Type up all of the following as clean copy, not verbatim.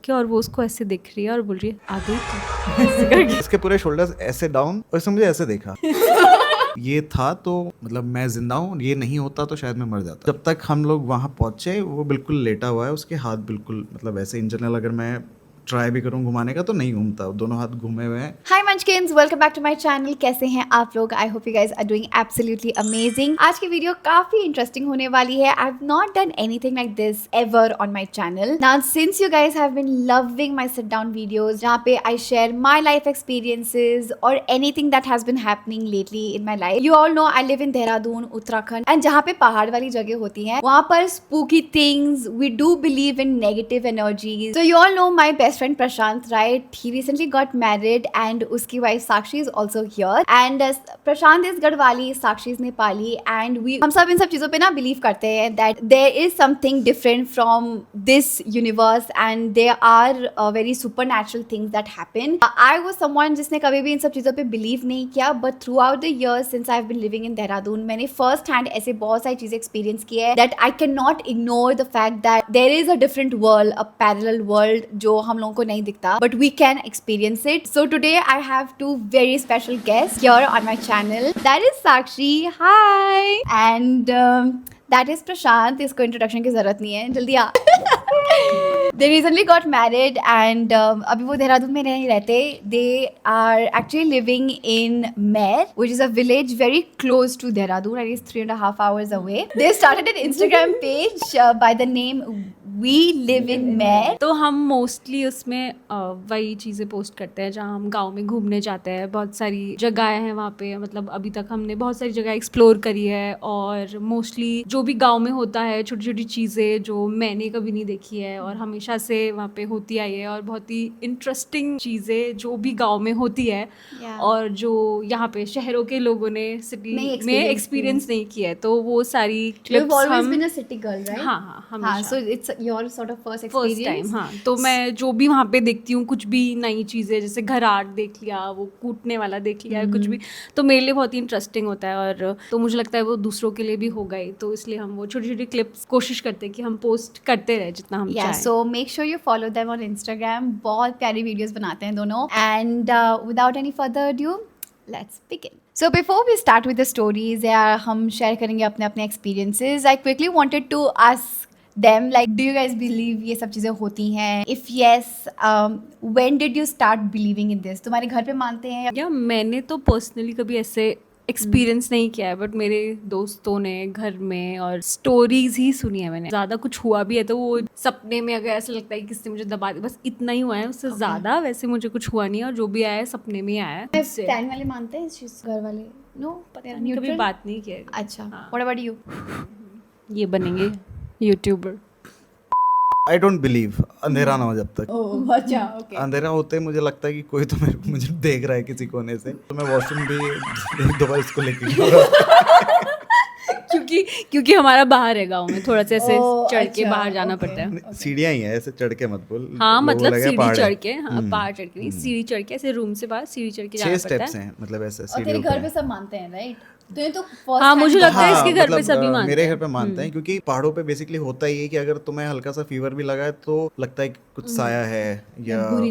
क्या और वो उसको ऐसे देख रही है और बोल रही है आ गई तू ऐसे करके। इसके पूरे शोल्डर्स ऐसे डाउन और इसने मुझे ऐसे देखा। ये था तो मतलब मैं जिंदा हूँ, ये नहीं होता तो शायद मैं मर जाता। जब तक हम लोग वहाँ पहुंचे वो बिल्कुल लेटा हुआ है, उसके हाथ बिल्कुल मतलब ऐसे इन जनरल अगर मैं ट्राई भी करूँ घुमाने का तो नहीं घूमता, दोनों हाथ घूमे हुए हैं। Hi munchkins, welcome back to my channel. कैसे हैं आप लोग? I hope you guys are doing absolutely amazing. आज की वीडियो काफी इंटरेस्टिंग होने वाली है। I have not done anything like this ever on my channel. Now since you guys have been loving my sit down videos जहां पे I share my life experiences और anything that has been happening lately in my life. You all know I live in Dehradun, Uttarakhand, and जहां पे पहाड़ वाली जगह होती है वहां पर spooky things, we do believe in negative energies. So you all know my best friend Prashant, right? He recently got married and उसकी wife Sakshi is also here and Prashant is Garhwali, Sakshi is Nepali and हम सब इन सब चीज़ों पे ना believe करते हैं that there is something different from this universe and there are very supernatural things that happen. I was someone जिसने कभी भी इन सब चीज़ों पे believe नहीं किया, but throughout the years since I've been living in Dehradun मैंने first hand ऐसे बहुत सारी चीज़ें experience की है that I cannot ignore the fact that there is a different world, a parallel world जो हम लोगों को नहीं दिखता, but we can experience it. So today I have two very special guests here on my channel. That is Sakshi, hi, and that is Prashant. इसको introduction की जरूरत नहीं है, जल्दी आ। They recently got married and अभी वो देहरादून में नहीं रहते. They are actually living in Mer, which is a village very close to Dehradun. At least 3.5 hours away. They started an Instagram page by the name We Live in Mer. तो हम mostly उसमें वही चीज़ें post करते हैं जहाँ हम गांव में घूमने जाते हैं। बहुत सारी जगहें हैं वहाँ पे, मतलब अभी तक हमने बहुत सारी जगह एक्सप्लोर करी है और मोस्टली जो भी गांव में होता है छोटी छोटी चीज़ें जो मैंने कभी नहीं देखी है और हमेशा से वहाँ पे होती आई है और बहुत ही इंटरेस्टिंग चीज़ें जो भी गाँव में होती है और जो यहाँ पे शहरों के लोगों ने सिटी में एक्सपीरियंस नहीं किया है, तो वो सारी You've क्लिप्स always हम been a city girl, right? हाँ हमेशा। So it's your sort of first first experience. Time, हाँ। तो मैं जो भी वहाँ पे देखती हूँ कुछ भी नई चीज़ें, जैसे घर आर्ट देख लिया, वो कूटने वाला देख लिया, कुछ भी, तो मेरे लिए बहुत ही इंटरेस्टिंग होता है और तो मुझे लगता है वो दूसरों के लिए भी होगा ही, तो इसलिए हम वो छोटी छोटी क्लिप्स कोशिश करते हैं कि हम पोस्ट करते रहे जितना हम चाहें। So make sure you follow them on Instagram. बहुत प्यारी वीडियोस बनाते हैं दोनों. And without any further ado, let's begin. So before we start with the stories, हम share करेंगे अपने अपने experiences. I quickly wanted to ask them, like, do you guys believe ये सब चीज़ें होती हैं? If yes, when did you start believing in this? तुम्हारे घर पे मानते हैं? या मैंने तो पर्सनली कभी ऐसे एक्सपीरियंस नहीं किया है, बट मेरे दोस्तों ने घर में और स्टोरीज ही सुनी है मैंने। ज़्यादा कुछ हुआ भी है तो वो सपने में अगर ऐसा लगता है कि किसने मुझे दबा दिया, बस इतना ही हुआ है, उससे ज़्यादा वैसे मुझे कुछ हुआ नहीं है और जो भी आया है सपने में ही आया है। फैन वाले मानते हैं इस चीज़? घर वाले? No, पता नहीं, कभी बात नहीं किया। अच्छा, what about you? ये बनेंगे यूट्यूबर। आई डोंट बिलीव अंधेरा ना हो जब तक। अच्छा, okay. अंधेरा होते ही मुझे लगता है कि कोई तो मुझे देख रहा है किसी कोने से, तो मैं वॉशरूम भी एक दो बार इसको लेके गया। क्योंकि हमारा बाहर है गाँव में, थोड़ा सा ऐसे चढ़ के अच्छा, बाहर जाना पड़ता है। सीढ़ियाँ ही हैं, ऐसे चढ़ के मत बोल। हाँ, लोगों मतलब लगा सीढ़ी पहाड़ चढ़ है। के, हाँ पहाड़ चढ़ के नहीं, सीढ़ी चढ़ के ऐसे रूम से बाहर सीढ़ी चढ़ के जाना 6 पड़ता स्टेप्स है। हैं, मतलब ऐसे और तेरे सीढ़ियों घर पे पे। सब मानते हैं, राइट? तो तो first हाँ, time मुझे लगता है हाँ, इसके घर पे मतलब, सभी मानते मेरे हैं। घर पे मानते हैं क्योंकि पहाड़ों पे बेसिकली होता ही है कि अगर तुम्हें हल्का सा फीवर भी लगा है तो लगता है कि कुछ साया है या बुरी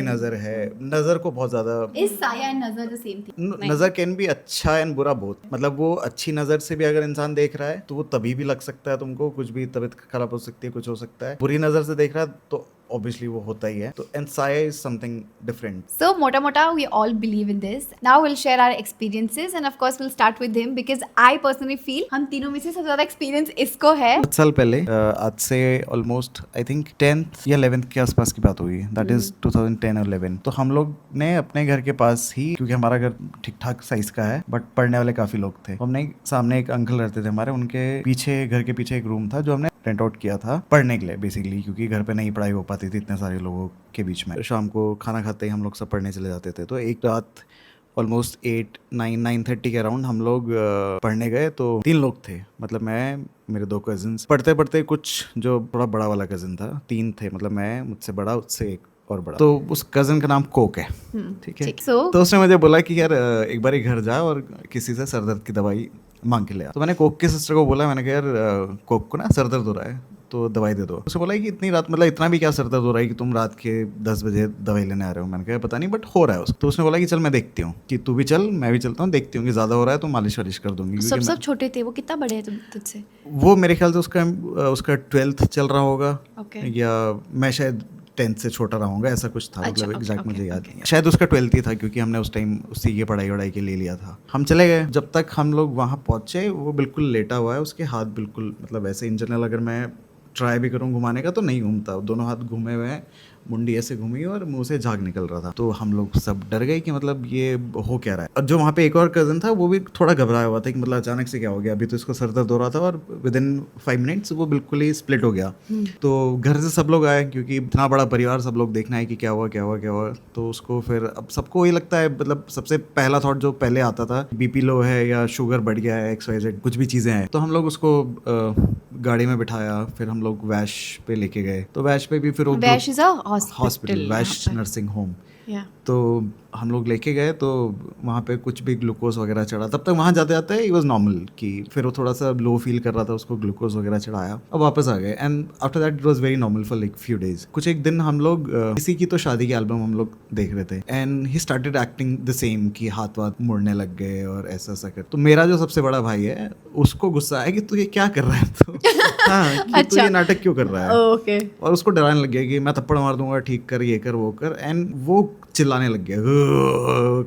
नजर है, नजर को बहुत ज्यादा। इस साया एंड नजर द सेम थिंग. नजर कैन भी अच्छा एंड बुरा बहुत, मतलब वो अच्छी नजर से भी अगर इंसान देख रहा है तो वो तभी भी लग सकता है तुमको, कुछ भी तबीयत खराब हो सकती है, कुछ हो सकता है। बुरी नजर से देख रहा है तो obviously वो होता ही है, तो and साया is something different. So mota we all believe in this. Now we'll share our experiences and of course we'll start with him because I personally feel हम तीनों में से सबसे ज्यादा experience इसको है. 7 साल पहले, आज से ऑलमोस्ट आई थिंक 10th या 11th के आसपास की बात हुई, दैट इज 2010 और 11। तो हम लोग ने अपने घर के पास ही, क्योंकि हमारा घर ठीक ठाक साइज का है बट पढ़ने वाले काफी लोग थे, हमने सामने एक अंकल रहते थे हमारे, उनके पीछे, घर के पीछे एक रूम था जो हमने रेंट आउट किया था पढ़ने के लिए बेसिकली, क्योंकि घर पे नहीं पढ़ाई हो पाती थी इतने सारे लोगों के बीच में। शाम को खाना खाते ही हम लोग सब पढ़ने चले जाते थे। तो एक रात ऑलमोस्ट 9:30 के अराउंड हम लोग पढ़ने गए, तो 3 लोग थे, मतलब मैं, मेरे 2 कजिन्स। पढ़ते पढ़ते कुछ जो थोड़ा बड़ा वाला कजिन था, 3 थे, मतलब मैं, मुझसे बड़ा, उससे एक और बड़ा, तो उस कजिन का नाम कोक है, ठीक है। तो उसने मुझे बोला कि यार एक बार घर जा और किसी से सर दर्द की दवाई मांग के ले आ। तो मैंने कोक की सिस्टर को बोला, मैंने कहा यार कोक को ना सर दर्द हो रहा है, तो दवाई दे दो। उसने बोला कि इतनी रात मतलब इतना भी क्या सर दर्द हो रहा है कि तुम रात के 10 बजे दवाई लेने आ रहे हो। मैंने कहा पता नहीं बट हो रहा है उसको। तो उसने बोला कि चल मैं देखती हूँ कि तू भी चल मैं भी चलता हूँ, देखती हूँ कि ज़्यादा हो रहा है तो मालिश वालिश कर दूंगी। सब छोटे थे, वो कितना बड़े हैं तुझसे? वो मेरे ख्याल से उसका 12th चल रहा होगा या मैं शायद 10th से छोटा रहा होगा, ऐसा कुछ था। मतलब एग्जैक्ट मुझे याद नहीं है, शायद उसका 12th ही था क्योंकि हमने उस टाइम उसी की पढ़ाई वढ़ाई के लिए लिया था। हम चले गए। जब तक हम लोग वहाँ पहुँचे वो बिल्कुल लेटा हुआ है, उसके हाथ बिल्कुल मतलब ऐसे इन जनरल अगर मैं ट्राई भी करूँ घुमाने का तो नहीं घूमता, दोनों हाथ घूमे हुए हैं, मुंडी ऐसे घूमी और मुंह से झाग निकल रहा था। तो हम लोग सब डर गए कि मतलब ये हो क्या रहा है। और जो वहाँ पे एक और कज़न था वो भी थोड़ा घबराया हुआ था कि मतलब अचानक से क्या हो गया, अभी तो इसको सर दर्द हो रहा था और विद इन 5 मिनट्स वो बिल्कुल ही स्प्लिट हो गया। तो घर से सब लोग आए क्योंकि इतना बड़ा परिवार, सब लोग देखना है कि क्या हुआ क्या हुआ क्या हुआ। तो उसको फिर अब सबको वही लगता है, मतलब सबसे पहला थॉट जो पहले आता था बीपी लो है या शुगर बढ़ गया है, XYZ कुछ भी चीज़ें हैं। तो हम लोग उसको गाड़ी में बिठाया, फिर हम लोग वैश पे लेके गए। तो वैश पे भी फिर Vaish is a hospital, Vaish nursing home. तो हम लोग लेके गए तो वहाँ पे कुछ भी ग्लूकोज वगैरह चढ़ा। तब तक वहाँ जाते जाते ही वॉज नॉर्मल कि फिर वो थोड़ा सा लो फील कर रहा था, उसको ग्लूकोज वगैरह चढ़ाया और वापस आ गए। And after that it was very normal for like few days. कुछ एक दिन हम लोग किसी की तो शादी की एल्बम हम लोग देख रहे थे and he started acting the same कि हाथ वाथ मुड़ने लग गए और ऐसा ऐसा कर। तो मेरा जो सबसे बड़ा भाई है उसको गुस्सा आया कि तू ये क्या कर रहा है, तो हाँ कि तू ये नाटक क्यों कर रहा है। ओके। और उसको डराने लग गया कि मैं थप्पड़ मार दूंगा, ठीक कर, ये कर वो कर। एंड वो चिल्लाने लग गया,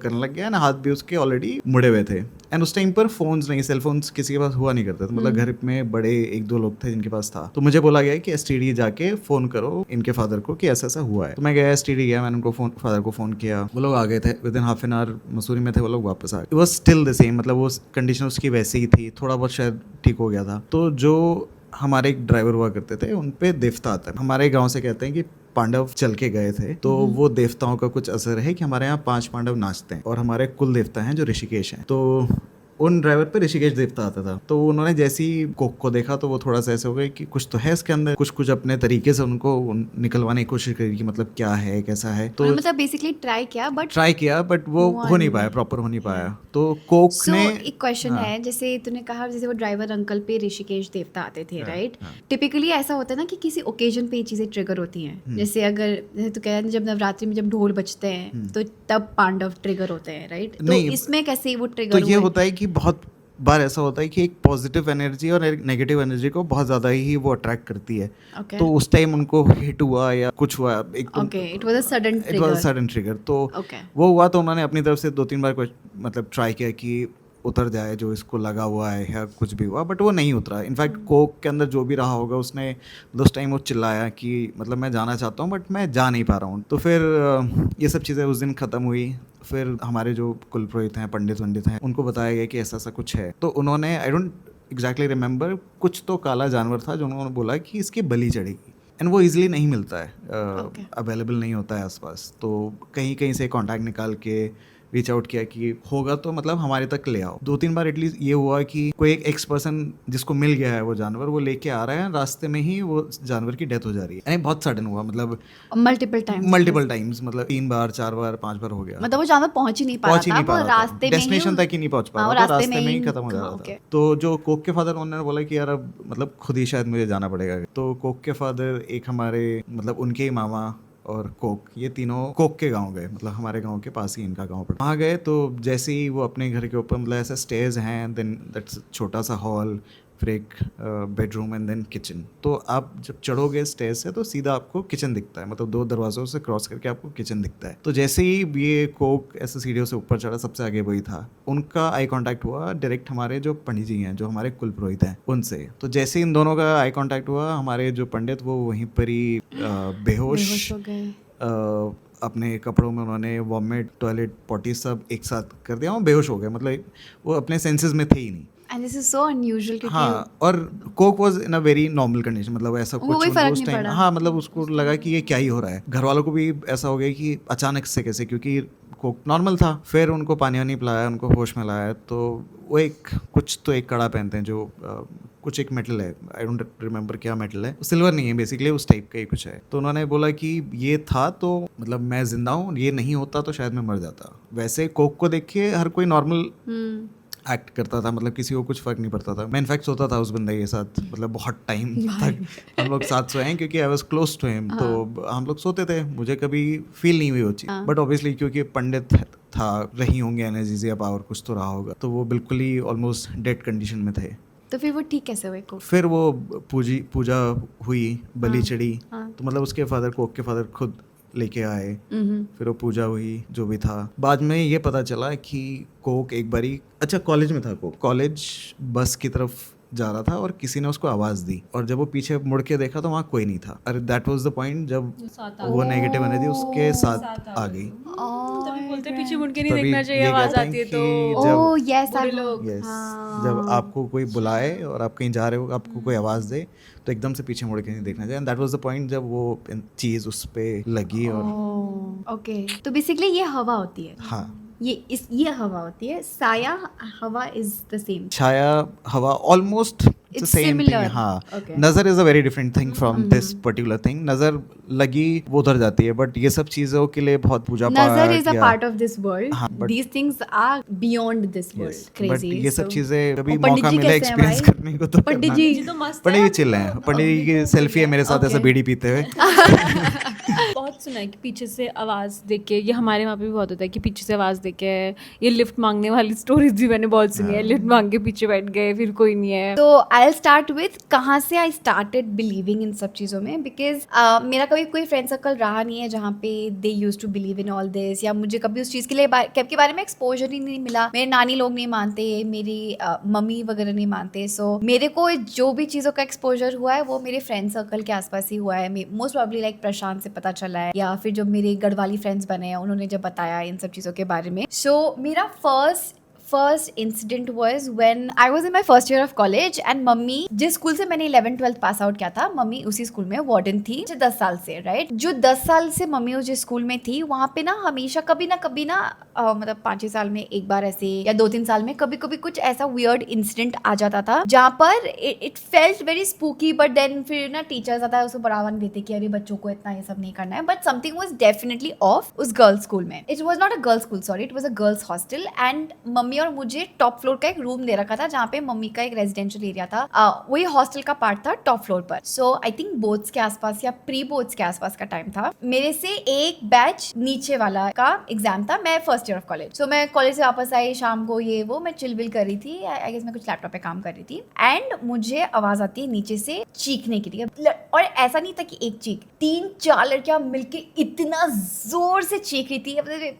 करने लग गया ना, हाथ भी उसके ऑलरेडी मुड़े हुए थे। एंड उस टाइम पर फोन्स नहीं, सेल फोन्स किसी के पास हुआ नहीं करते थे, मतलब घर में बड़े 1-2 लोग थे जिनके पास था। तो मुझे बोला गया कि STD जाके फोन करो इनके फादर को कि ऐसा ऐसा हुआ है। तो मैं गया, STD गया, मैंने उनको फादर को फोन किया, वो लोग आ गए थे। With in half an hour Mussoorie में थे वो लोग, वापस आ गए। It was still the same, मतलब वो कंडीशन उसकी वैसे ही थी, थोड़ा बहुत शायद ठीक हो गया था। तो जो हमारे एक ड्राइवर हुआ करते थे उन पे देवता आता है। हमारे गांव से कहते हैं कि पांडव चल के गए थे, तो वो देवताओं का कुछ असर है कि हमारे यहाँ 5 पांडव नाचते हैं और हमारे कुल देवता हैं जो ऋषिकेश हैं। तो उन ड्राइवर पे ऋषिकेश देवता आता था। तो उन्होंने जैसे ही कोक को देखा तो वो थोड़ा सा ऐसे हो गए कि कुछ तो है इसके अंदर, कुछ अपने तरीके से उनको निकलवाने की कोशिश करी कि मतलब क्या है कैसा है। तो मतलब बेसिकली ट्राई किया बट वो हो नहीं पाया, प्रॉपर हो नहीं पाया। तो कोक ने एक क्वेश्चन है, जैसे तूने कहा जैसे वो ड्राइवर अंकल पे ऋषिकेश देवता आते थे, राइट? टिपिकली ऐसा होता है ना कि किसी ओकेजन पे ये चीजें ट्रिगर होती हैं। जैसे अगर तू कह रहा है जब नवरात्रि में जब ढोल बजते हैं तो तब पांडव ट्रिगर होते हैं, राइट? तो इसमें कैसे वो ट्रिगर तो ये होता है कि बहुत बार ऐसा होता है कि एक पॉजिटिव एनर्जी और नेगेटिव एनर्जी को बहुत ज़्यादा ही वो अट्रैक्ट करती है। तो उस टाइम उनको हिट हुआ या कुछ हुआ, it was a sudden trigger. तो वो हुआ तो उन्होंने अपनी तरफ से 2-3 बार मतलब ट्राई किया कि उतर जाए जो इसको लगा हुआ है या कुछ भी हुआ, बट वो नहीं उतरा। इनफैक्ट कोक के अंदर जो भी रहा होगा उसने उस टाइम वो चिल्लाया कि मतलब मैं जाना चाहता हूँ बट मैं जा नहीं पा रहा हूँ। तो फिर ये सब चीज़ें उस दिन ख़त्म हुई। फिर हमारे जो कुल पुरोहित हैं, पंडित हैं, उनको बताया गया कि ऐसा ऐसा कुछ है। तो उन्होंने, आई डोंट एग्जैक्टली रिमेंबर, कुछ तो काला जानवर था जो उन्होंने बोला कि इसकी बलि चढ़ेगी। एंड वो ईजिली नहीं मिलता है, अवेलेबल नहीं होता है आसपास। तो कहीं से कॉन्टैक्ट निकाल के रीच आउट किया कि होगा तो मतलब हमारे तक ले आओ। 2-3 बार एटलीस्ट ये हुआ कि कोई एक एक्स पर्सन जिसको मिल गया है वो जानवर, वो लेके आ रहा है, रास्ते में ही वो जानवर की डेथ हो जा रही है। यानी बहुत सडन हुआ, मतलब मल्टीपल टाइम्स, मतलब 3 बार 4 बार 5 बार हो गया। मतलब वो जानवर पहुंच ही नहीं पा रहा था, डेस्टिनेशन तक ही नहीं पहुंच पा रहा था, रास्ते में ही खत्म हो जा रहा था। तो जो कोक के फादर, उन्होंने बोला कि यार अब मतलब खुद ही शायद मुझे जाना पड़ेगा। तो कोक के फादर, एक हमारे मतलब उनके ही मामा और कोक, ये तीनों कोक के गांव गए, मतलब हमारे गांव के पास ही इनका गांव पड़ा। वहाँ गए तो जैसे ही वो अपने घर के ऊपर, मतलब ऐसा स्टेयर्स हैं, देन दैट्स छोटा सा हॉल, फिर एक बेडरूम एंड देन किचन। तो आप जब चढ़ोगे स्टेयर्स से तो सीधा आपको किचन दिखता है, मतलब 2 दरवाजों से क्रॉस करके आपको किचन दिखता है। तो जैसे ही ये कोक ऐसे सीढ़ियों से ऊपर चढ़ा, सबसे आगे वही था, उनका आई कांटेक्ट हुआ डायरेक्ट हमारे जो पंडित जी हैं, जो हमारे कुल पुरोहित हैं, उनसे। तो जैसे ही इन दोनों का आई कांटेक्ट हुआ, हमारे जो पंडित वो वहीं पर ही बेहोश हो गए। अपने कपड़ों में उन्होंने वॉमिट, टॉयलेट, पॉटी सब एक साथ कर दिया, वो बेहोश हो गए, मतलब वो अपने सेंसेस में थे ही नहीं। And this is so unusual क्योंकि हाँ, और Coke was in a very normal condition, मतलब ऐसा कुछ उस टाइम, हाँ मतलब उसको लगा कि ये क्या ही हो रहा है। घर वालों को भी ऐसा हो गया कि अचानक से कैसे, क्योंकि कोक नॉर्मल था। फिर उनको पानी वानी पिलाया, उनको होश में लाया। तो वो एक कड़ा पहनते हैं जो कुछ एक मेटल है, आई डोंट रिमेंबर क्या मेटल है, सिल्वर नहीं है बेसिकली, उस टाइप का ही कुछ है। तो उन्होंने बोला कि ये था तो मतलब मैं जिंदा हूँ, ये नहीं होता तो शायद मैं मर जाता। वैसे कोक को देख के हर कोई नॉर्मल एक्ट करता था, मतलब किसी को कुछ फर्क नहीं पड़ता था। मैं इनफैक्ट सोता था उस बंदे के साथ, मतलब बहुत टाइम तक हम लोग साथ सोए हैं क्योंकि I was close to him, तो हम लोग सोते थे, मुझे कभी फील नहीं हुई वो चीज़। बट ऑब्वियसली क्योंकि पंडित था, रही होंगी एनर्जीज या पावर, कुछ तो रहा होगा, तो वो बिल्कुल ही ऑलमोस्ट डेड कंडीशन में थे। तो फिर वो ठीक कैसे हुए को? फिर वो पूजा हुई, बलि चढ़ी, तो मतलब उसके फादर, कोक के फादर खुद लेके आए, फिर वो पूजा हुई, जो भी था। बाद में ये पता चला कि कोक एक बारी, अच्छा कॉलेज में था कोक, कॉलेज बस की तरफ जा रहा था और किसी ने उसको आवाज दी, और जब वो पीछे मुड़ के देखा तो वहाँ कोई नहीं था। अरे दैट वाज द पॉइंट जब वो नेगेटिव एनर्जी उसके साथ आ गई। तभी बोलते हैं पीछे मुड़ के नहीं तभी देखना चाहिए, ये आवाज कहते हैं आती है कि तो जब यस बुरे लोग। यस जब आपको कोई बुलाए और आप कहीं जा रहे हो, आपको कोई आवाज दे, तो एकदम से पीछे मुड़ के नहीं देखना चाहिए। And that was the point जब वो चीज उस पे लगी। और ओके, तो बेसिकली ये हवा होती है। हाँ, ये हवा होती है, साया हवा इज द सेम। छाया हवा almost It's same thing. similar. हाँ, Okay. नजर is a very different thing from this particular thing. नजर लगी वो उधर जाती है, बट ये सब चीजों के लिए बहुत पूजा पाठ, नजर is a part of this world, हाँ, but- these things are beyond this world, but crazy. ये सब चीजें कभी और पंडित मौका जी मिला कैसे हैं एक्सपीरियंस भाई? करने को तो पंडित करना। जी तो मस्त पंडित जी चिल्ले हैं, पंडित जी की सेल्फी है मेरे साथ ऐसे Okay. बीड़ी पीते हुए। बहुत सुना है कि पीछे से आवाज देख के, ये हमारे वहाँ पे भी बहुत होता है कि पीछे से आवाज देख के, ये लिफ्ट मांगने वाली स्टोरीज भी मैंने बहुत सुनी है, लिफ्ट मांग के पीछे बैठ गए, फिर कोई नहीं है। तो आई विल स्टार्ट विथ कहाँ से आई स्टार्टेड बिलीविंग इन सब चीज़ों में, बिकॉज मेरा कभी कोई फ्रेंड सर्कल रहा नहीं है जहाँ पे they used to believe in all this, या मुझे कभी उस चीज़ के लिए के बारे में एक्सपोजर ही नहीं मिला। मेरे नानी लोग नहीं मानते, मेरी मम्मी वगैरह नहीं मानते, सो मेरे को जो भी चीज़ों का एक्सपोजर हुआ है वो मेरे फ्रेंड सर्कल के आसपास ही हुआ है। मोस्ट प्रॉब्ली लाइक प्रशांत से पता चला है, या फिर जो मेरे गढ़वाली फ्रेंड्स बने हैं उन्होंने जब बताया इन सब चीज़ों के बारे में। सो मेरा first incident was when I was in my first year of college, and mummy, जिस स्कूल से मैंने 11th-12th पास आउट किया था, मम्मी उसी स्कूल में वार्डन थी 10 साल से, राइट। जो 10 साल से मम्मी उस जिस स्कूल में थी, वहाँ पे ना हमेशा कभी ना मतलब 5-6 साल में एक बार ऐसे, या 2-3 साल में कभी कुछ ऐसा वियर्ड इंसिडेंट आ जाता था जहाँ पर it felt very spooky, but then फिर ना टीचर्स आता है उसको बढ़ावा नहीं देते कि अरे बच्चों को इतना ये सब नहीं करना है, but something was definitely of उस गर्ल्स स्कूल में। It was not a girls school, sorry, it was a girls hostel, and mummy और मुझे टॉप फ्लोर का एक रूम दे रखा था जहाँ पे मम्मी का एक रेजिडेंशियल एरिया था, वही हॉस्टल का पार्ट था टॉप फ्लोर पर। सो आई थिंक बोर्ड्स के आसपास या प्री बोर्ड्स के आसपास का टाइम था। मेरे से एक बैच नीचे वाला का एग्जाम था, मैं फर्स्ट ईयर ऑफ कॉलेज। सो मैं कॉलेज से वापस आई शाम को, ये वो मैं चिल विल कर रही थी, आई गेस मैं कुछ लैपटॉप पे काम कर रही थी, एंड मुझे आवाज आती है नीचे से चीखने की, ठीक है। और ऐसा नहीं था कि एक चीख, 3-4 लड़कियां मिलके इतना जोर से चीख रही थी,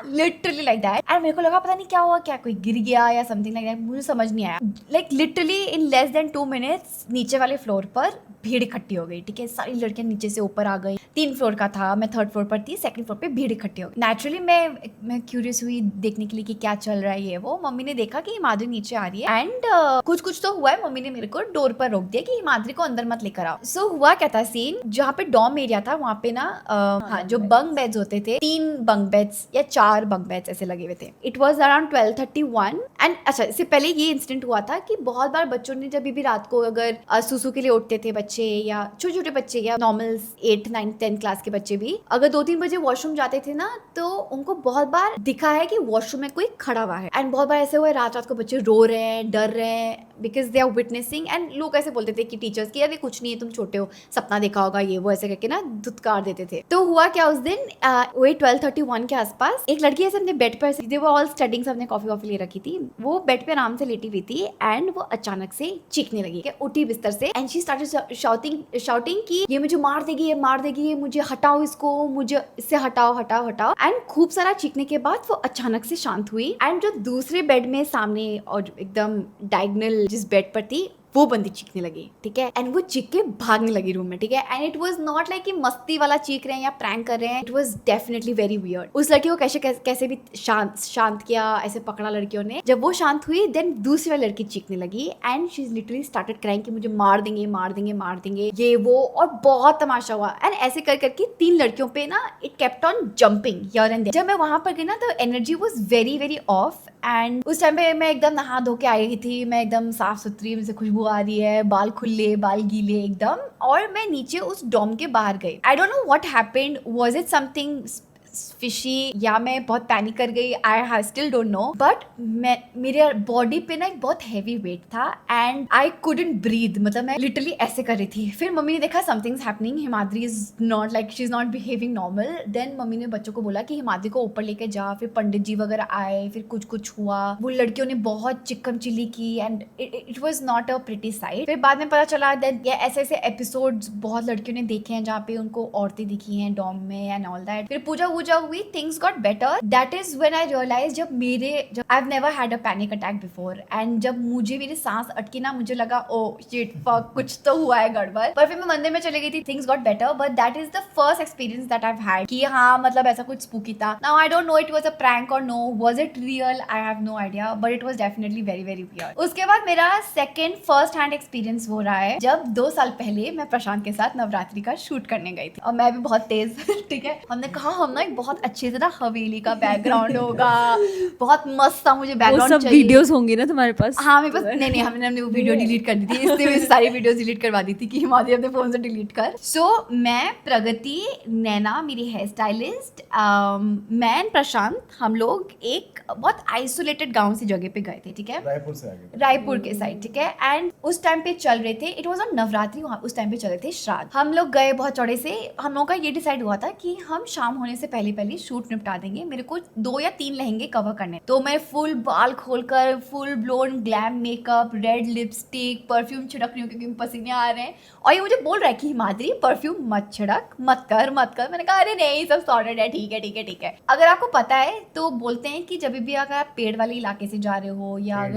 लिटरली लाइक दैट। एंड मेरे को लगा पता नहीं क्या हुआ, क्या कोई गिर गया या समथिंग लाइक दैट, मुझे समझ नहीं आया। Like literally in less than 2 minutes नीचे वाले फ्लोर पर भीड़ इकट्ठी हो गई, ठीक है। सारी लड़कियां नीचे से ऊपर आ गई। 3 फ्लोर का था, मैं 3rd फ्लोर पर थी, 2nd फ्लोर पे भीड़ इकट्ठी हो गई। नेचुरली मैं क्यूरियस हुई देखने के लिए कि क्या चल रहा है ये वो। मम्मी ने देखा कि हिमाद्री नीचे आ रही है, एंड कुछ तो हुआ है। मम्मी ने मेरे को डोर पर रोक दिया कि हिमाद्री को अंदर मत लेकर आओ। सो हुआ क्या था सीन, जहाँ पे डॉम एरिया था वहाँ पे ना हाँ, जो बंक बेड्स होते थे, 3 बंक बेड्स या 4 बंक बेड्स ऐसे लगे हुए थे। इट वाज अराउंड 12:31 एंड अच्छा, इससे पहले ये इंसिडेंट हुआ था कि बहुत बार बच्चों ने जब भी रात को अगर सुसु के लिए उठते थे बच्चे, या छोटे छोटे बच्चे, या नॉर्मल 8, 9, 10 क्लास के बच्चे भी अगर 2-3 बजे वॉशरूम जाते थे ना, तो उनको बहुत बार दिखा है कि वॉशरूम में कोई खड़ा हुआ है। एंड बहुत बार ऐसे हुआ है रात को बच्चे रो रहे हैं, डर रहे हैं, because they are witnessing. And लोग ऐसे बोलते थे कि टीचर्स की, अरे कुछ नहीं है, तुम छोटे हो, सपना देखा होगा, ये वो ऐसे करके ना धुतकार देते थे। तो हुआ क्या उस दिन, वही 12:31 के आसपास एक लड़की ऐसे अपने बेड पर, दे वर ऑल स्टडिंग, सबने कॉफी ले रखी थी, वो बेड पे आराम से लेटी हुई थी, एंड वो अचानक से चीखने लगी, उठी बिस्तर से, एंड शी स्टार्टेड शाउटिंग कि ये मुझे मार देगी, ये मार देगी, ये मुझे हटाओ, इसको मुझे इससे हटाओ। एंड खूब सारा चीखने के बाद वो अचानक से शांत हुई, एंड जो दूसरे बेड में सामने और एकदम डायगोनल जिस बेड पर थी, वो बंदी चीखने लगी, ठीक है। एंड वो चीख के भागने लगी रूम में, ठीक है। And it was not like कि मस्ती वाला चीख रहे हैं या प्रैंक कर रहे हैं, it was definitely very weird. उस लड़की को कैसे भी शांत किया, ऐसे पकड़ा लड़कियों ने। जब वो शांत हुई, देन दूसरी वाली लड़की चीखने लगी, and she literally started crying कि मुझे मार देंगे ये वो, और बहुत तमाशा हुआ। एंड ऐसे करके 3 लड़कियों पे ना it kept on jumping here and there. जब मैं वहां पर गई ना, तो energy was very very off, and उस टाइम पे मैं एकदम नहा धो के आई थी, मैं एकदम साफ सुथरी, मुझे खुशबू आ रही है, बाल खुले, बाल गीले एकदम, और मैं नीचे उस डॉम के बाहर गई। आई don't know what happened, was it something fishy या मैं बहुत पैनिक कर गई, I still don't know, but मेरे बॉडी पे ना एक बहुत हैवी वेट था एंड आई कुडंट ब्रीथ, मतलब मैं लिटरली ऐसे कर रही थी। फिर मम्मी ने देखा something's happening, Himadri is not like, she is not behaving normal. Then mummy ने बच्चों को बोला कि हिमाद्री को ऊपर लेके जा, फिर पंडित जी वगैरह आए, फिर कुछ हुआ, वो लड़कियों ने बहुत चिकन चिल्ली की and it was not a pretty site. फिर बाद में पता चला दैट ये ऐसे ऐसे एपिसोड्स बहुत लड़कियों ने देखे हैं जहाँ पे उनको औरतें दिखी हैं डॉम में एंड ऑल दैट। फिर पूजा वूजा हुई, things got better. That is when I realise, जब I have never had a panic attack before and जब मुझे मेरी सांस अटकी ना, मुझे लगा ओ शिट फक, कुछ तो हुआ है गड़बड़। पर फिर मैं मंदिर में चली गई थी, things got better, but that is the first experience that I have had कि हाँ मतलब ऐसा कुछ स्पूकी था। Now I don't know it was a prank और no was it real, I have no idea, but it was definitely very very weird. उसके बाद मेरा सेकंड फर्स्ट हैंड एक्सपीरियंस हो रहा है जब 2 साल पहले मैं प्रशांत के साथ नवरात्रि का शूट करने गई थी और मैं भी बहुत तेज ठीक है, हमने कहा हम ना एक बहुत अच्छे से ना हवेली का बैकग्राउंड होगा, बहुत मस्त था, मुझे वो बैकग्राउंड सब वीडियोस होंगी ना तुम्हारे पास? हाँ मेरे पास, नहीं हमने वो वीडियो डिलीट कर दी थी, इसलिए मैं सारी वीडियोस डिलीट करवा दी थी कि हिमाद्री अपने फोन से डिलीट कर। सो मैं, प्रगति, नैना मेरी हेयर स्टाइलिस्ट, मैं एंड प्रशांत, हम लोग एक बहुत आइसोलेटेड गांव सी जगह पे गए थे, ठीक है, रायपुर से आगे, रायपुर के साइड, ठीक है। एंड उस टाइम पे चल रहे थे, इट वाज ऑन नवरात्रि, उस टाइम पे चल रहे थे श्राद्ध। हम लोग गए बहुत चौड़े से, हम लोगों का ये डिसाइड हुआ था कि हम शाम होने से पहले शूट निपटा देंगे। मेरे को 2 या 3 लहंगे कवर करने, तो मैं फुल बाल खोलकर, full blown glam makeup, red lipstick, perfume छिड़क रही हूँ क्योंकि पसीने आ रहे हैं, और ये मुझे बोल रहा है कि हिमाद्री परफ्यूम मत छिड़क, मत कर। मैंने कहा अरे नहीं सब सॉर्टेड है, ठीक है। अगर आपको पता है तो बोलते हैं कि जब भी अगर आप पेड़ वाले इलाके से जा रहे हो या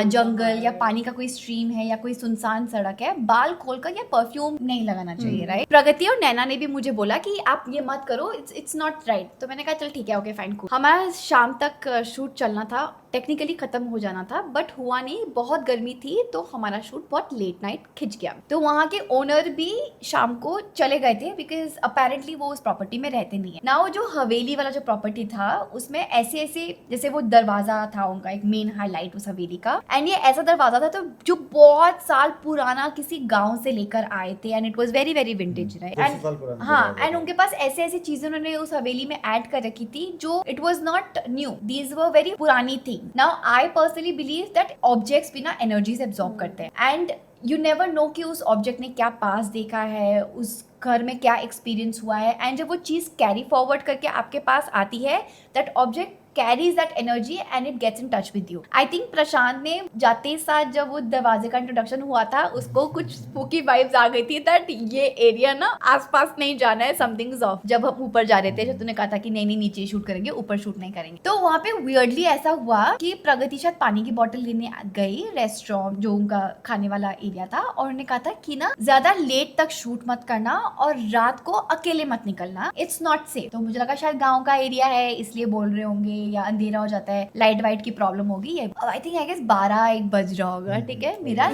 जंगल या पानी का कोई स्ट्रीम है या कोई सुनसान सड़क है, बाल खोलकर या परफ्यूम नहीं लगाना चाहिए, राइट। प्रगति और नैना ने भी मुझे बोला कि आप ये मत करो, इट्स नॉट राइट। तो मैंने कहा चल ठीक है, ओके फाइन। हमारा शाम तक शूट चलना था, टेक्निकली खत्म हो जाना था, बट हुआ नहीं, बहुत गर्मी थी तो हमारा शूट बहुत लेट नाइट खिंच गया। तो वहाँ के ओनर भी शाम को चले गए थे बिकॉज अपेरेंटली वो उस प्रॉपर्टी में रहते नहीं है ना। वो जो हवेली वाला जो प्रॉपर्टी था उसमें ऐसे ऐसे, जैसे वो दरवाजा था उनका एक मेन हाईलाइट उस हवेली का, एंड ये ऐसा दरवाजा था तो जो बहुत साल पुराना किसी गाँव से लेकर आए थे and it was very very vintage, right. And हाँ, एंड उनके पास ऐसे ऐसी चीजें उन्होंने उस हवेली में ऐड कर रखी थी जो it was not new, these were very पुरानी thing. Now I personally believe that objects भी ना energies absorb करते हैं and you never know कि उस object ने क्या पास देखा है, उस घर में क्या एक्सपीरियंस हुआ है, एंड जब वो चीज़ कैरी फॉरवर्ड करके आपके पास आती है, that object carries that energy and it gets in touch with you. I think Prashant ने जाते साथ जब वो दरवाजे का इंट्रोडक्शन हुआ था, उसको कुछ स्पूकी वाइब्स आ गई थी दैट ये एरिया ना आसपास नहीं जाना है, समथिंग इज ऑफ। जब हम ऊपर जा रहे थे, जब तूने कहा था कि नहीं नीचे शूट करेंगे, ऊपर शूट नहीं करेंगे, तो वहाँ पे वियर्डली ऐसा हुआ कि प्रगति शायद पानी की बोतल लेने गई रेस्टोरेंट जो उनका खाने वाला एरिया था, और उन्होंने कहा था कि ना ज्यादा लेट तक शूट मत करना और रात को अकेले मत निकलना, इट्स नॉट सेफ। तो मुझे लगा शायद गाँव का एरिया है इसलिए बोल रहे होंगे, या अंधेरा हो जाता है, लाइट वाइट की प्रॉब्लम होगी। आई थिंक आई गेस 12-1 बज रहा होगा, ठीक है। मेरा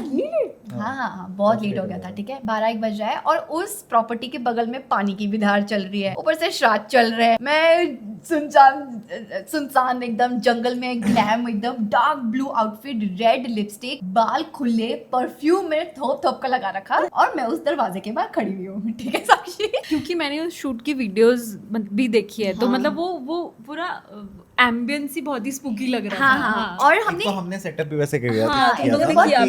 हाँ बहुत लेट हो गया था, ठीक है, 12-1 बज रहा है और उस प्रॉपर्टी के बगल में पानी की भी धार चल रही है, ऊपर से श्राद्ध चल रहे हैं। मैं सुनसान एकदम जंगल में, ग्लैम एकदम, dark blue outfit, red lipstick, बाल खुले, परफ्यूम में थोप का लगा रखा, और मैं उस दरवाजे के बाहर खड़ी हुई हूँ, ठीक है साक्षी। क्योंकि मैंने उस शूट की वीडियोस भी देखी है, तो मतलब वो पूरा एम्बियंस ही बहुत ही स्पूकी लग रहा था। हाँ। और हमने सेटअप भी वैसे किया था। हाँ,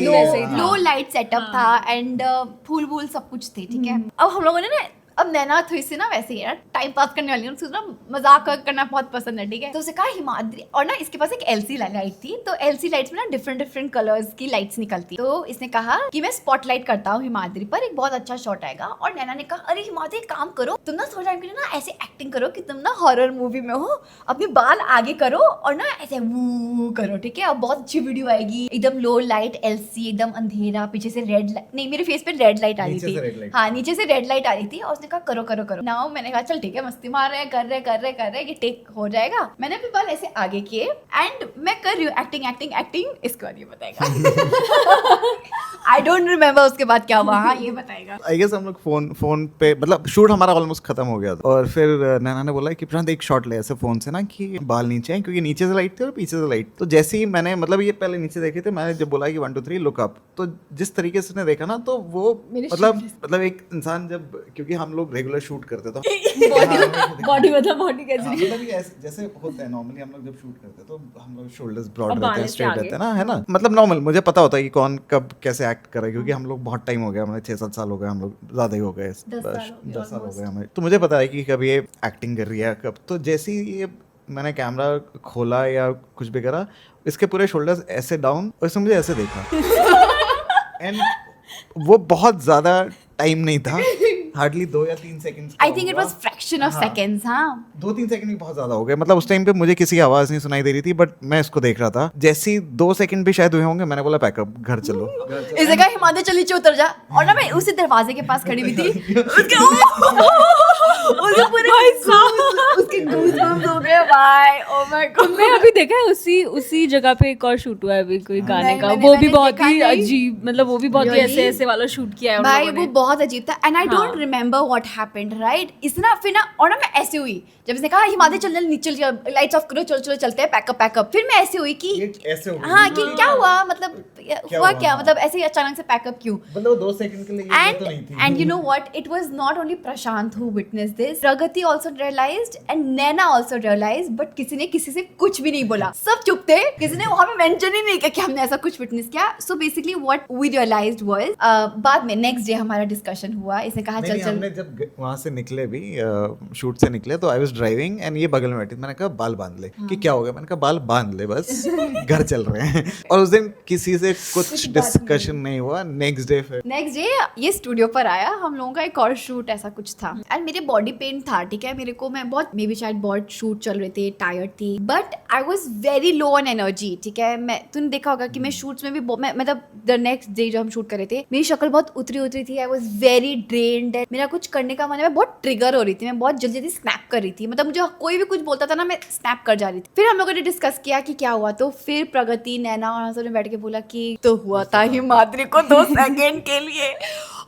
लो लाइट सेटअप था एंड फूल वूल सब कुछ थे, ठीक है। अब हम लोगों ने ना, अब नैना थोड़ी सी ना वैसे ही टाइम पास करने वाली है, उसको ना मजाक करना बहुत पसंद है, ठीक है। तो उसे कहा हिमाद्री, और ना इसके पास एक एलसी लाइट थी, तो एलसी लाइट्स में ना डिफरेंट कलर्स की लाइट्स निकलती, तो इसने कहा कि मैं स्पॉटलाइट करता हूँ हिमाद्री पर, एक बहुत अच्छा शॉट आएगा। और नैना ने कहा अरे हिमाद्री एक काम करो, तुम ना थोड़ा टाइम के लिए ना ऐसे एक्टिंग करो कि तुम ना हॉरर मूवी में हो, अपने बाल आगे करो और ना ऐसे वू करो, ठीक है। अब बहुत अच्छी वीडियो आएगी, एकदम लो लाइट एलसी, एकदम अंधेरा, पीछे से रेड लाइट, नहीं मेरे फेस पे रेड लाइट आ रही थी, हाँ नीचे से रेड लाइट आ रही थी, और उसने कहा करो नाउ। मैंने कहा चल ठीक है, मस्ती मार रहे हैं, कर रहे ये टेक हो जाएगा। मैंने अपने बाल ऐसे आगे किए एंड मैं कर रही हूँ एक्टिंग, इसके बाद ये बताएगा। आई डोंट रिमेम्बर उसके बाद क्या हुआ, हाँ ये बताएगा। आई गेस हम लोग फोन पे, मतलब शूट हमारा ऑलमोस्ट खत्म हो गया था, और फिर नैना ने बोला कि प्रशांत एक शॉट ले ऐसे फोन से ना कि बाल नीचे हैं, क्योंकि नीचे से लाइट थी और पीछे से लाइट। तो जैसे ही मैंने, मतलब ये पहले नीचे देखे थे, मैंने जब बोला कि 1 2 3 लुक अप, तो जिस तरीके से उसने देखा ना, तो वो मतलब एक इंसान जब, क्योंकि हम हम लोग रेगुलर शूट करते तो बॉडी मतलब बॉडी कैसी मतलब ये जैसे होता है नॉर्मली हम लोग जब शूट करते हैं तो हम लोग शोल्डर्स ब्रॉड अब रहते हैं, बालें से स्ट्रेट आगे। रहते हैं ना, है ना, मतलब नॉर्मल मुझे पता होता है कि कौन कब कैसे एक्ट करे, क्योंकि हम लोग बहुत टाइम हो गया, हमें 6-7 साल हो गए, हम लोग ज्यादा ही हो गए, 10 साल हो गए हमें, तो मुझे पता है कि कब ये एक्टिंग कर रही है कब, तो जैसे ही ये मैंने कैमरा खोला या कुछ भी करा, इसके पूरे शोल्डर्स ऐसे डाउन और इसने मुझे ऐसे देखा एंड वो बहुत ज्यादा टाइम नहीं था, हार्डली 2 या 3 seconds. I think it was fraction of seconds. हाँ 2-3 सेकंड भी बहुत ज्यादा हो गए, मतलब उस टाइम पे मुझे किसी की आवाज नहीं सुनाई दे रही थी, बट मैं इसको देख रहा था, जैसे ही 2 सेकंड भी शायद हुए होंगे, मैंने बोला पैकअप, घर चलो। इस जगह हिमाद्री चल नीचे उतर जा, और ना मैं उसी दरवाजे के पास खड़ी हुई थी, उसके पूरे उसके गूज़बम्स हो गए भाई, ओह माय गॉड। मैं अभी देखा है उसी जगह पे एक और शूट हुआ है अभी कोई गाने का, वो भी बहुत ही अजीब, मतलब वो भी बहुत ही ऐसे ऐसे वाला शूट किया है उन भाई लोगों वो ने। बहुत अजीब था and I don't remember what happened right. इसना फिर ना, और ना मैं ऐसे हुई जब इसने कहा हिमाद्री चल नीचे लाइट्स ऑफ करो, चलो चलो चलते हैं, पैकअप, फिर मैं ऐसे हुई कि ऐसे हो हाँ कि क्या हुआ, मतलब हुआ क्या, मतलब ऐसे ही अचानक से पैकअप क्यों। मतलब 2 सेकंड के लिए ये तो नहीं थी। And you know what? It was not only Prashant who witnessed this. Pragati also realized and Naina also realized, but किसी ने किसी से कुछ भी नहीं बोला, सब चुप थे, किसी ने वहाँ पे मेंशन ही नहीं किया कि हमने ऐसा कुछ विटनेस किया। So basically what we realized was बाद में नेक्स्ट डे हमारा डिस्कशन हुआ, इसने कहा चल हमने जब वहां से निकले भी शूट से निकले तो आई वाज ड्राइविंग एंड ये बगल में बैठी, मैंने कहा बाल बांध ले, कि क्या हो गया, मैंने कहा बाल बांध ले बस, घर चल रहे हैं। और उस दिन किसी से कुछ डिस्कशन नहीं हुआ। नेक्स्ट डे ये स्टूडियो पर आया, हम लोगों का एक और शूट ऐसा कुछ था एंड मेरे बॉडी पेन था, ठीक है, मेरे को, मैं बहुत मे बी शायद बहुत शूट चल रहे थे, टायर्ड थी, but I was very low on energy, ठीक है। मैं तूने देखा होगा कि मैं शूट्स में भी मतलब द नेक्स्ट डे जो हम शूट कर रहे थे, मेरी शक्ल बहुत उतरी थी, आई वाज वेरी ड्रेन्ड, मेरा कुछ करने का मन है, मैं बहुत ट्रिगर हो रही थी, मैं बहुत जल्दी स्नैप कर रही थी, मतलब मुझे कोई भी कुछ बोलता था ना मैं स्नैप कर जा रही थी। फिर हम लोगों ने डिस्कस किया कि क्या हुआ, तो फिर प्रगति, नैना और हम सब ने बैठ के बोला कि तो हुआ था हिमाद्री को 2 सेकंड के लिए,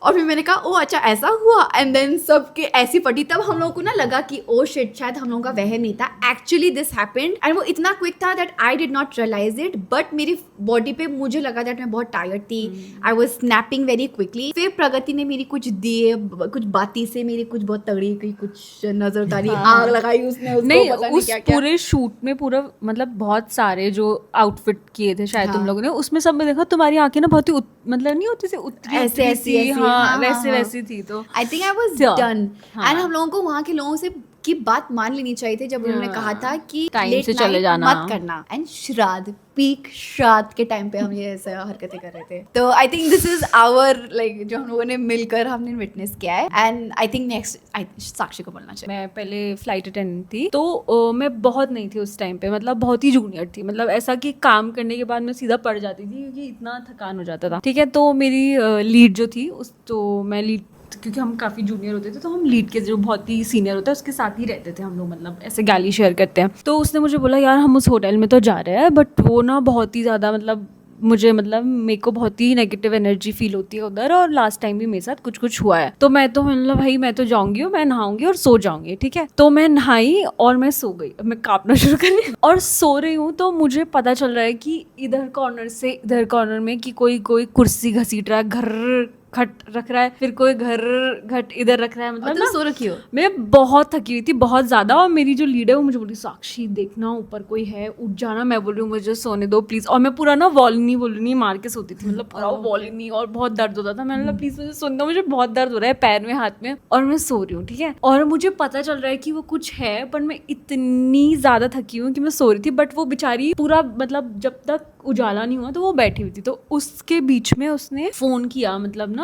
और फिर मैंने कहा ओ अच्छा ऐसा हुआ, एंड देन सबके ऐसी पटी, तब हम लोगों को ना लगा कि ओ शिट शायद हम लोगों का वहम नहीं था, एक्चुअली दिस हैपेंड एंड वो इतना क्विक था that I did not realise it, but मेरी बॉडी पे मुझे लगा दैट मैं बहुत टायर्ड थी, I was snapping very quickly. फिर प्रगति ने मेरी कुछ दिए, कुछ बाती से मेरी कुछ बहुत तगड़ी की कुछ नजरदारी आग लगाई उसने, नहीं पता उस क्या-क्या। पूरे शूट में पूरा मतलब बहुत सारे जो आउटफिट किए थे शायद तुम लोगों ने, उसमें सब में देखा तुम्हारी आंखें ना बहुत ही मतलब नहीं होती सी उतरी ऐसे सी, हाँ वैसे थी, तो I think I was done and हम लोगों को वहाँ के लोगों से की बात मान लेनी चाहिए थी जब उन्होंने कहा था कि टाइम late से चले night जाना मत करना, एंड श्राद्ध पीक श्राद्ध के टाइम पे हम ये ऐसे हरकतें कर रहे थे। तो I think this is our like जो हम लोगों ने मिलकर हमने विटनेस किया है, and I think next Sakshi को बोलना चाहिए। मैं पहले फ्लाइट अटेंडेंट थी, तो मैं बहुत नहीं थी उस टाइम पे, मतलब बहुत ही जूनियर थी, मतलब ऐसा कि काम करने के बाद मैं सीधा पड़ जाती थी क्योंकि इतना थकान हो जाता था, ठीक है। तो मेरी लीड जो थी तो मैं लीड, क्योंकि हम काफ़ी जूनियर होते थे तो हम लीड के जो बहुत ही सीनियर होता है उसके साथ ही रहते थे हम लोग, मतलब ऐसे गैली शेयर करते हैं। तो उसने मुझे बोला यार हम उस होटल में तो जा रहे हैं, बट वो ना बहुत ही ज़्यादा मतलब मुझे मतलब मेरे को बहुत ही नेगेटिव एनर्जी फील होती है उधर, और लास्ट टाइम भी मेरे साथ कुछ हुआ है, तो मैं तो मतलब भाई मैं तो जाऊंगी और मैं नहाऊंगी और सो जाऊंगी, ठीक है। तो मैं नहाई और मैं सो गई, मैं कांपना शुरू कर ली और सो रही हूँ, तो मुझे पता चल रहा है कि इधर कॉर्नर से इधर कॉर्नर में कि कोई कुर्सी घसीट रहा है, घर खट रख रहा है, फिर कोई घर घट इधर रख रहा है, मतलब ना सो रखी हो। मैं बहुत थकी हुई थी बहुत ज्यादा, और मेरी जो लीड है वो मुझे बोली साक्षी देखना ऊपर कोई है, उठ जाना। मैं बोल रही हूँ मुझे सोने दो प्लीज, और मैं पूरा ना वॉल नहीं मार के सोती थी, मतलब पूरा वॉल नहीं, और बहुत दर्द होता था। मैंने बोला प्लीज मुझे सोने दो, मुझे बहुत दर्द हो रहा है पैर में हाथ में, और मैं सो रही हूँ, ठीक है। और मुझे पता चल रहा है कि वो कुछ है, पर मैं इतनी ज्यादा थकी हूँ कि मैं सो रही थी, बट वो बेचारी पूरा मतलब जब तक उजाला नहीं हुआ तो वो बैठी हुई थी, तो उसके बीच में उसने फोन किया, मतलब ना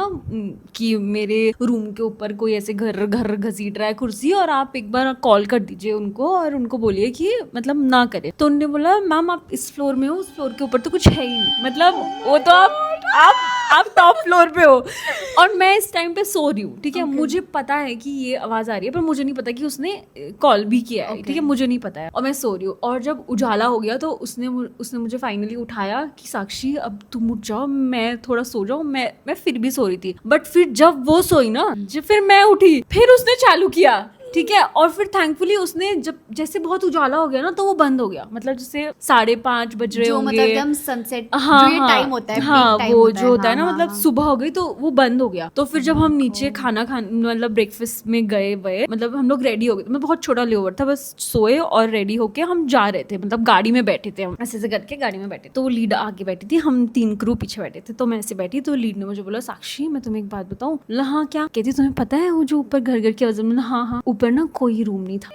कि मेरे रूम के ऊपर कोई ऐसे घर घसीट रहा है कुर्सी, और आप एक बार कॉल कर दीजिए उनको और उनको बोलिए कि मतलब ना करे। तो उन्होंने बोला मैम आप इस फ्लोर में हो, उस फ्लोर के ऊपर तो कुछ है ही नहीं, मतलब वो तो आप टॉप फ्लोर पे हो, और मैं इस टाइम पे सो रही हूँ, ठीक है। मुझे पता है कि ये आवाज आ रही है, पर मुझे नहीं पता कि उसने कॉल भी किया है, ठीक है, मुझे नहीं पता है, और मैं सो रही हूँ। और जब उजाला हो गया तो उसने मुझे फाइनली उठाया कि साक्षी अब तुम उठ जाओ, मैं थोड़ा सो जाऊँ। मैं फिर भी सो रही थी, बट फिर जब वो सोई ना, फिर मैं उठी, फिर उसने चालू किया, ठीक है। और फिर थैंकफुली उसने जब जैसे बहुत उजाला हो गया ना तो वो बंद हो गया, मतलब जैसे 5:30 बज रहे जो होंगे, मतलब एकदम सनसेट हाँ जो ये टाइम होता है, हाँ, peak time वो जो होता है हाँ, ना, मतलब हाँ, सुबह हो गई तो वो बंद हो गया। तो फिर जब हम नीचे खाना मतलब ब्रेकफास्ट में गए, मतलब हम लोग रेडी हो गए, मैं बहुत छोटा लेओवर था, बस सोए और रेडी होके हम जा रहे थे, मतलब गाड़ी में बैठे थे हम, ऐसे करके गाड़ी में बैठे, तो वो लीड आगे बैठी थी, हम 3 क्रू पीछे बैठे थे, तो मैं ऐसे बैठी, तो लीड ने मुझे बोला, साक्षी मैं तुम्हें एक बात बताऊं? हाँ क्या? कहती तुम्हें पता है वो जो ऊपर घर की आवाज? हाँ हाँ, ऊपर ना कोई रूम नहीं था।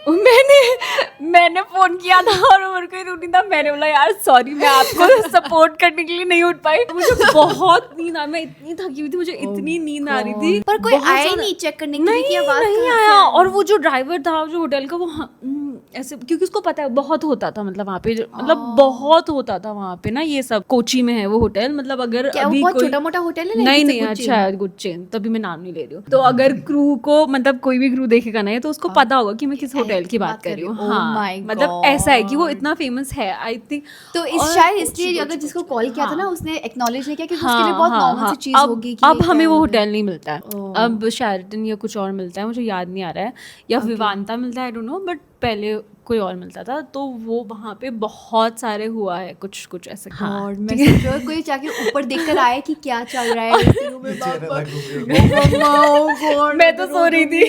मैंने फोन किया था और ऊपर कोई रूम नहीं था। मैंने बोला यार सॉरी, मैं आपको सपोर्ट करने के लिए नहीं उठ पाई, मुझे बहुत नींद आ, मैं इतनी थकी हुई थी, मुझे इतनी नींद आ रही थी, पर कोई बहुत आया ही ज्यादा। नहीं चेक करने के लिए कि आवाज नहीं कहाँ से आया। आ रही है? और वो जो ड्राइवर था जो होटल का, वो ऐसे, क्योंकि उसको पता है बहुत होता था, मतलब वहाँ पे मतलब बहुत होता था वहाँ पे ना, ये सब कोची में है वो होटल, मतलब अगर क्या वो अभी बहुत कोई छोटा मोटा होटल है? नहीं अच्छा है, गुड चेन, तभी मैं नाम नहीं ले रही हूँ। तो अगर क्रू को, मतलब कोई भी क्रू देखेगा ना तो उसको पता होगा कि मैं किस होटल की बात कर रही हूँ। हाँ, मतलब ऐसा है कि वो इतना फेमस है, आई थिंक। तो इस शायद इसलिए अगर जिसको कॉल किया था ना उसने एक्नॉलेज नहीं किया, क्योंकि उसके लिए बहुत नॉर्मल सी चीज होगी कि अब ये हमें क्या वो हो रहा है। होटल नहीं मिलता है, अब शेराटन या कुछ और मिलता है, मुझे याद नहीं आ रहा है, या विवांता मिलता है, आई डोंट नो, बट पहले कोई और मिलता था। तो वो वहाँ पे बहुत सारे हुआ है कुछ ऐसे। हाँ, और मैं सोच रहा हूँ कोई जाके ऊपर देख कर आए कि क्या चल रहा है इस रूम में। मैं तो सो रही थी।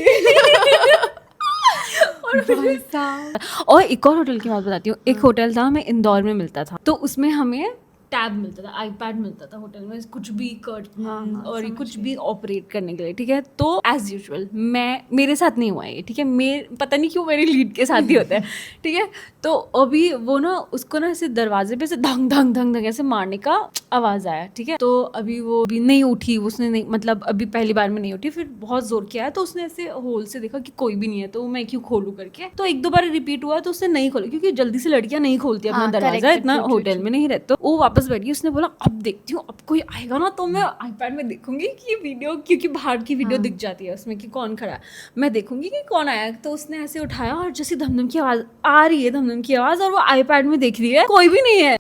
और एक और होटल की बात बताती हूँ। एक होटल था, मैं इंदौर में मिलता था, तो उसमें हमें टैब मिलता था, आईपैड मिलता था होटल में, कुछ भी और ये कुछ भी ऑपरेट करने के लिए, ठीक है। तो एज यूजुअल मेरे साथ नहीं हुआ है, ठीक है, पता नहीं क्यों मेरे लीड के साथ ही होता है, ठीक है। तो अभी वो ना उसको ना ऐसे दरवाजे पे से धंग धंग धंग धंग ऐसे मारने का आवाज आया, ठीक है। तो अभी वो भी नहीं उठी, उसने नहीं, मतलब अभी पहली बार में नहीं उठी, फिर बहुत जोर किया है, तो उसने ऐसे होल से देखा कि कोई भी नहीं है, तो मैं क्यों खोलूं करके, तो 1-2 बार रिपीट हुआ, तो उसने नहीं खोला, क्योंकि जल्दी से लड़कियां नहीं खोलती अपना दरवाजा, इतना होटल में नहीं रहते। वो वापस बैठी, उसने बोला अब देखती हूँ, अब कोई आएगा ना तो मैं आईपैड में देखूंगी कि ये वीडियो, क्योंकि बाहर की वीडियो दिख जाती है उसमें कि कौन खड़ा है, मैं देखूंगी कि कौन आया। तो उसने ऐसे उठाया और जैसे धमधम की आवाज आ रही है, धमधम की आवाज, और वो आईपैड में देख रही है, कोई भी नहीं है।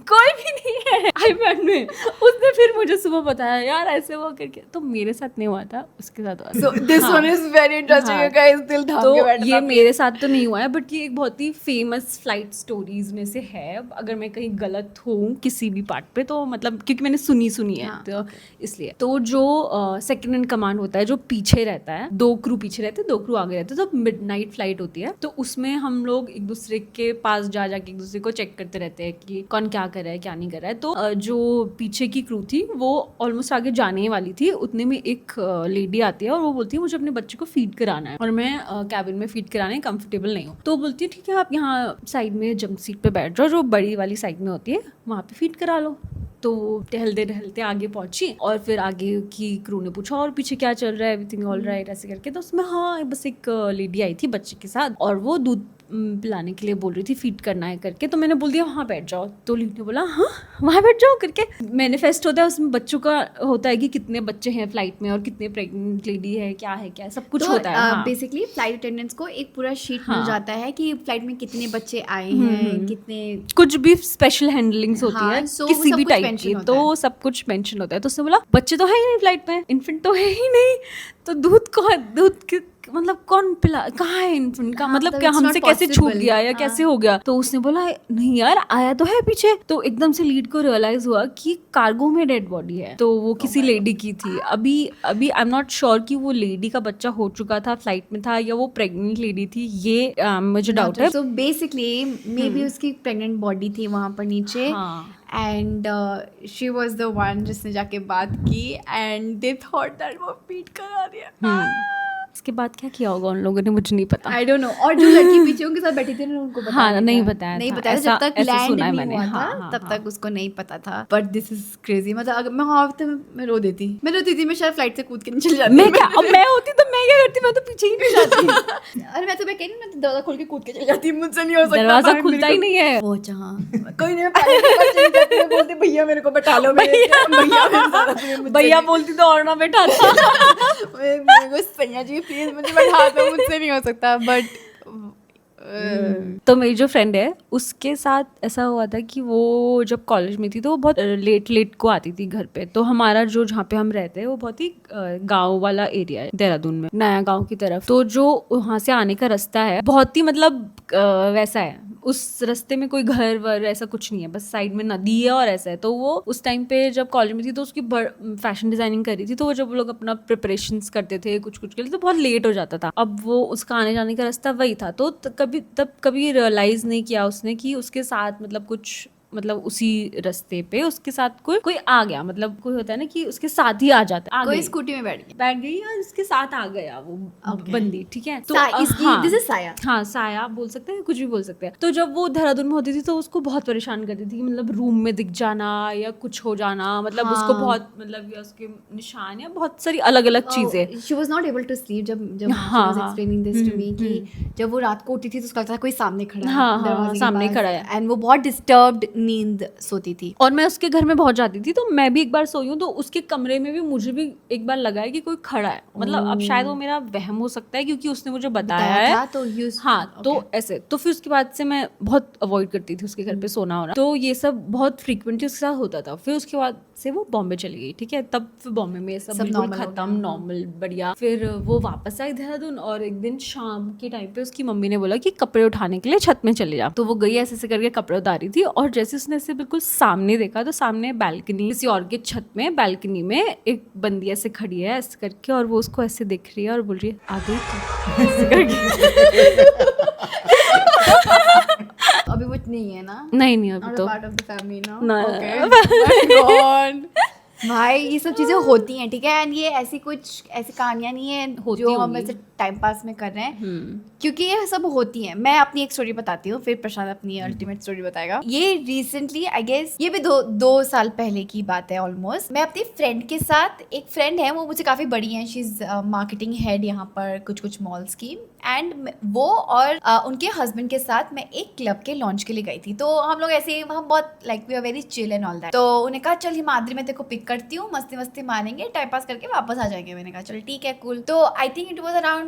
कोई भी नहीं है आईपैड में। उसने फिर मुझे सुबह बताया यार ऐसे वो करके, तो मेरे साथ नहीं हुआ था, उसके साथ हुआ। So this one is very interesting, you guys, दिल थाम तो के बैठना। ये मेरे साथ तो नहीं हुआ है, बट ये एक बहुत ही फेमस फ्लाइट स्टोरीज में से है। अगर मैं कहीं गलत हूँ किसी भी पार्ट पे, तो मतलब क्योंकि मैंने सुनी है, तो इसलिए। तो जो सेकंड इन कमांड होता है, जो पीछे रहता है, 2 क्रू पीछे रहते हैं, 2 क्रू आगे रहते हैं, तो मिडनाइट फ्लाइट होती है, तो उसमें हम लोग एक दूसरे के पास जाके एक दूसरे को चेक करते रहते हैं कि कौन क्या कर रहा है क्या नहीं कर रहा है। तो जो पीछे की क्रू थी वो ऑलमोस्ट आगे जाने वाली थी, उतने में एक लेडी आती है और वो बोलती है मुझे अपने बच्चे को फीड कराना है, और मैं कैबिन में फीड कराने कंफर्टेबल नहीं हूँ। तो बोलती है ठीक है आप यहाँ साइड में जंप सीट पे बैठ जाओ, जो बड़ी वाली साइड में होती है, वहाँ पे फीड करा लो। तो टहलते आगे पहुंची, और फिर आगे की क्रू ने पूछा और पीछे क्या चल रहा है, एवरीथिंग ऑल राइट ऐसे करके। तो उसमें हाँ बस एक लेडी आई थी बच्चे के साथ, और वो दूध पिलाने के लिए बोल रही थी, फीड करना है करके। तो मैंने बोल दिया वहाँ बैठ जाओ। तो लीड ने बोला हाँ वहाँ बैठ जाओ करके। मैनिफेस्ट होता है उसमें, बच्चों का होता है कि कितने बच्चे हैं फ्लाइट में और कितने प्रेग्नेंट लेडी है, क्या है सब कुछ होता है। बेसिकली फ्लाइट अटेंडेंट्स को एक पूरा शीट मिल जाता है कि फ्लाइट में कितने बच्चे आए हैं, कितने कुछ भी स्पेशल हैंडलिंग्स होती है किसी भी टाइप की, तो सब कुछ मेंशन होता है। तो उसने बोला बच्चे तो है ही नहीं फ्लाइट में, इन्फेंट तो है ही नहीं, तो दूध मतलब कौन पिला, कहाँ है इन्फेंट का, मतलब क्या हमसे कैसे छूट गया या कैसे हो गया। तो उसने बोला नहीं यार आया तो है पीछे। तो एकदम से लीड को रियलाइज हुआ कि कार्गो में डेड बॉडी है, तो वो किसी लेडी की थी। अभी आई एम नॉट श्योर कि वो लेडी का बच्चा हो चुका था, फ्लाइट में था, या वो प्रेग्नेंट लेडी थी, ये मुझे डाउट है। सो बेसिकली मे बी उसकी प्रेग्नेंट बॉडी थी वहाँ पर नीचे, and she was the one जिसने जाके बात की, एंड दे थॉट दैट वो फीड करा दिया। इसके बाद क्या किया होगा उन लोगों ने, मुझे नहीं पता। आई डोंट नो। और जो लड़की पीछे उनके साथ बैठी थी ना, उनको हाँ नहीं बताया जब तक लैंड नहीं हुआ था तब तक उसको नहीं पता था। But this is crazy. मतलब अगर मैं हफ्ते में मैं रोती थी, मैं शायद फ्लाइट से कूद के नहीं चली जाती। मैं क्या, अब मैं होती तो मैं क्या करती, मैं तो पीछे ही नहीं जाती। अरे मैं तो कह रही हूँ, मैं दरवाजा खोल के कूद के चली जाती, मुझसे नहीं हो सकता, दरवाजा खुलता ही नहीं है। वो जहाँ कोई नहीं, बोलते भैया मेरे को बैठा लो, भैया बोलती तो और ना बैठाता। मेरे को सैया जी प्लीज मुझे बैठा दो, मुझसे नहीं हो सकता। बट तो मेरी जो फ्रेंड है उसके साथ ऐसा हुआ था कि वो जब कॉलेज में थी तो वो बहुत लेट को आती थी घर पे। तो हमारा जो जहाँ पे हम रहते हैं वो बहुत ही गांव वाला एरिया है देहरादून में, नया गांव की तरफ। तो जो वहाँ से आने का रास्ता है बहुत ही मतलब वैसा है, उस रास्ते में कोई घर वर ऐसा कुछ नहीं है, बस साइड में नदी है और ऐसा है। तो वो उस टाइम पे जब कॉलेज में थी तो उसकी फैशन डिजाइनिंग कर रही थी, तो वो जब लोग अपना प्रिपरेशंस करते थे कुछ के लिए तो बहुत लेट हो जाता था। अब वो उसका आने जाने का रास्ता वही था, तो कभी रियलाइज नहीं किया उसने कि उसके साथ मतलब कुछ मतलब उसी रास्ते पे उसके साथ कोई आ गया, मतलब कोई होता है ना कि उसके साथ ही आ जाता है, कोई स्कूटी में बैठ गई और उसके साथ आ गया वो बंदी, ठीक है। तो दिस इज साया। हाँ, साया आप बोल सकते हैं, कुछ भी बोल सकते हैं। तो जब वो देहरादून में होती थी तो उसको बहुत परेशान करती थी कि मतलब रूम में दिख जाना या कुछ हो जाना, मतलब उसको बहुत मतलब या उसके निशान या बहुत सारी अलग अलग चीजें। She was not able to sleep जब she was explaining this to me कि जब वो रात को उठी थी तो उसको लगता था कोई सामने खड़ा है, दरवाजे के सामने पास, खड़ा है, एंड वो बहुत डिस्टर्ब्ड नींद सोती थी। और मैं उसके घर में बहुत जाती थी, तो मैं भी एक बार सोई हूँ तो उसके कमरे में भी मुझे भी एक बार लगा है कि कोई खड़ा है। मतलब अब शायद वो मेरा वहम हो सकता है क्योंकि उसने मुझे बताया है तो हाँ, तो ऐसे। तो फिर उसके बाद से मैं बहुत अवॉइड करती थी उसके घर पे सोना होना, तो ये सब बहुत फ्रीक्वेंटली उसके साथ होता था। फिर उसके बाद से वो बॉम्बे चली गई, ठीक है। तब फिर बॉम्बे में सब बिल्कुल खत्म, नॉर्मल, बढ़िया। फिर वो वापस आई देहरादून और एक दिन शाम के टाइम पे उसकी मम्मी ने बोला कि कपड़े उठाने के लिए छत में चले जा। तो वो गई, ऐसे करके कपड़े उतारी थी और जैसे उसने ऐसे बिल्कुल सामने देखा तो सामने बैल्कनी, किसी और के छत में बैल्कनी में एक बंदी ऐसे खड़ी है ऐसे करके, और वो उसको ऐसे देख रही है और बोल रही है आ गई तू, ऐसे करके। अभी वो नहीं है ना? नहीं अभी तो पार्ट ऑफ द फैमिली ना। ना। भाई ये सब चीजें होती हैं, ठीक है। एंड ये ऐसी कहानियां नहीं है जो हम ऐसे टाइम पास में कर रहे हैं, क्योंकि ये सब होती हैं। मैं अपनी एक स्टोरी बताती हूँ, फिर प्रशांत अपनी अल्टीमेट स्टोरी बताएगा। ये रिसेंटली आई गेस ये भी दो साल पहले की बात है ऑलमोस्ट। मैं अपनी फ्रेंड के साथ, एक फ्रेंड है वो मुझे काफी बड़ी है, शी इज मार्केटिंग हेड यहाँ पर कुछ मॉल्स की, एंड वो और उनके हस्बैंड के साथ मैं एक क्लब के लॉन्च के लिए गई थी। तो हम लोग ऐसे हम बहुत like we are very chill and all that. तो उन्हें कहा चल हिमाद्री में तेरे को पिक करती हूँ, मस्ती मारेंगे, टाइम पास करके वापस आ जाएंगे। मैंने कहा चल ठीक है कूल। तो I think it was around